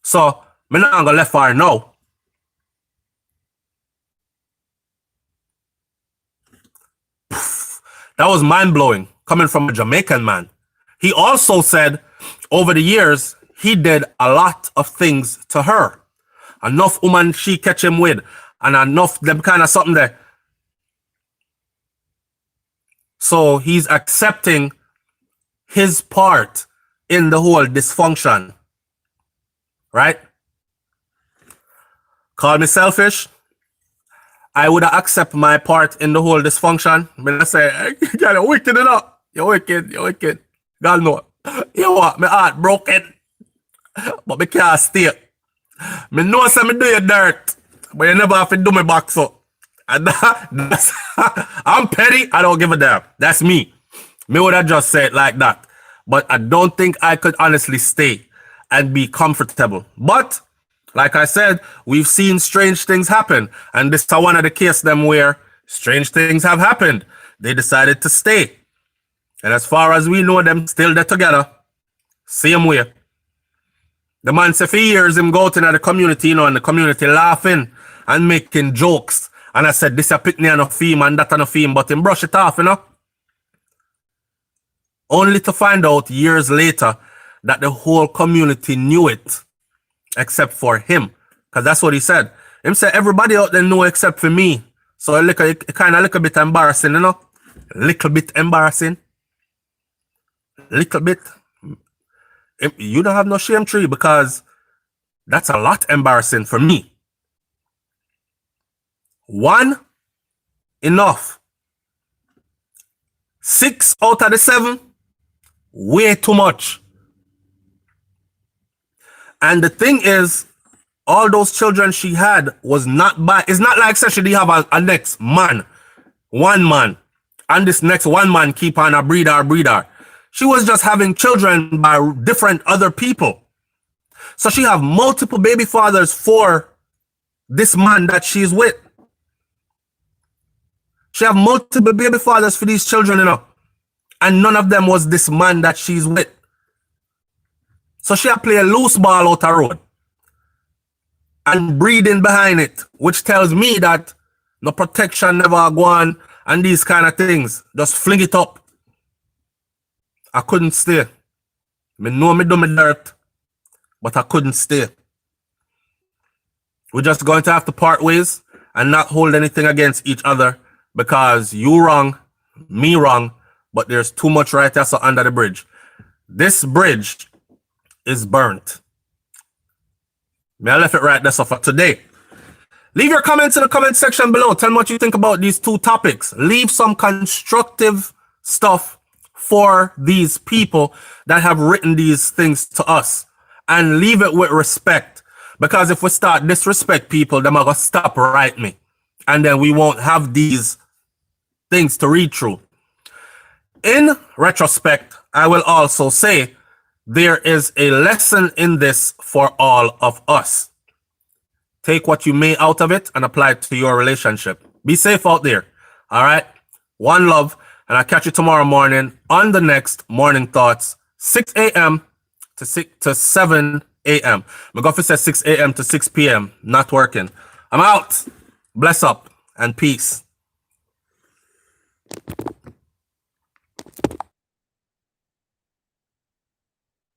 So, me not gonna left her now. That was mind-blowing, coming from a Jamaican man. He also said, over the years, he did a lot of things to her. Enough woman she catch him with, and enough them kind of something there. So he's accepting his part in the whole dysfunction. Right? Call me selfish. I would accept my part in the whole dysfunction. But I say, you're wicked enough. You're wicked. You're wicked. God know. You what? My heart broken. But me can't stay. Me know say me do your dirt. But you never have to do me back so. And that's I'm petty. I don't give a damn. That's me. Me would have just said it like that. But I don't think I could honestly stay and be comfortable. But like I said, we've seen strange things happen. And this is one of the cases them where strange things have happened. They decided to stay. And as far as we know, them still there together. Same way. The man said for years him go out in the community, and the community laughing and making jokes. And I said, this a picnic and a theme and that and a theme, but him brush it off, Only to find out years later that the whole community knew it, except for him. Because that's what he said. Him said everybody out there know except for me. So it kind of a little bit embarrassing, Little bit embarrassing. Little bit. You don't have no shame tree because that's a lot embarrassing for me. 1, enough. 6 out of the 7, way too much. And the thing is, all those children she had was not by. It's not like she did have a next man, one man, and this next one man keep on a breeder. She was just having children by different other people. So she have multiple baby fathers for this man that she's with. She have multiple baby fathers for these children, and none of them was this man that she's with. So she play a loose ball out the road and breeding behind it, which tells me that no protection never go on and these kind of things. Just fling it up. I couldn't stay. Me know me do me dirt, but I couldn't stay. We're just going to have to part ways and not hold anything against each other because you wrong, me wrong, but there's too much right there so under the bridge. This bridge is burnt. I left it right there so for today. Leave your comments in the comment section below. Tell me what you think about these 2 topics. Leave some constructive stuff for these people that have written these things to us. And leave it with respect. Because if we start disrespect people, they're going to stop right me. And then we won't have these things to read through. In retrospect, I will also say there is a lesson in this for all of us. Take what you may out of it and apply it to your relationship. Be safe out there. All right. One love. And I'll catch you tomorrow morning on the next Morning Thoughts, 6 a.m. to 7 a.m. McGuffey says 6 a.m. to 6 p.m. Not working. I'm out. Bless up and peace.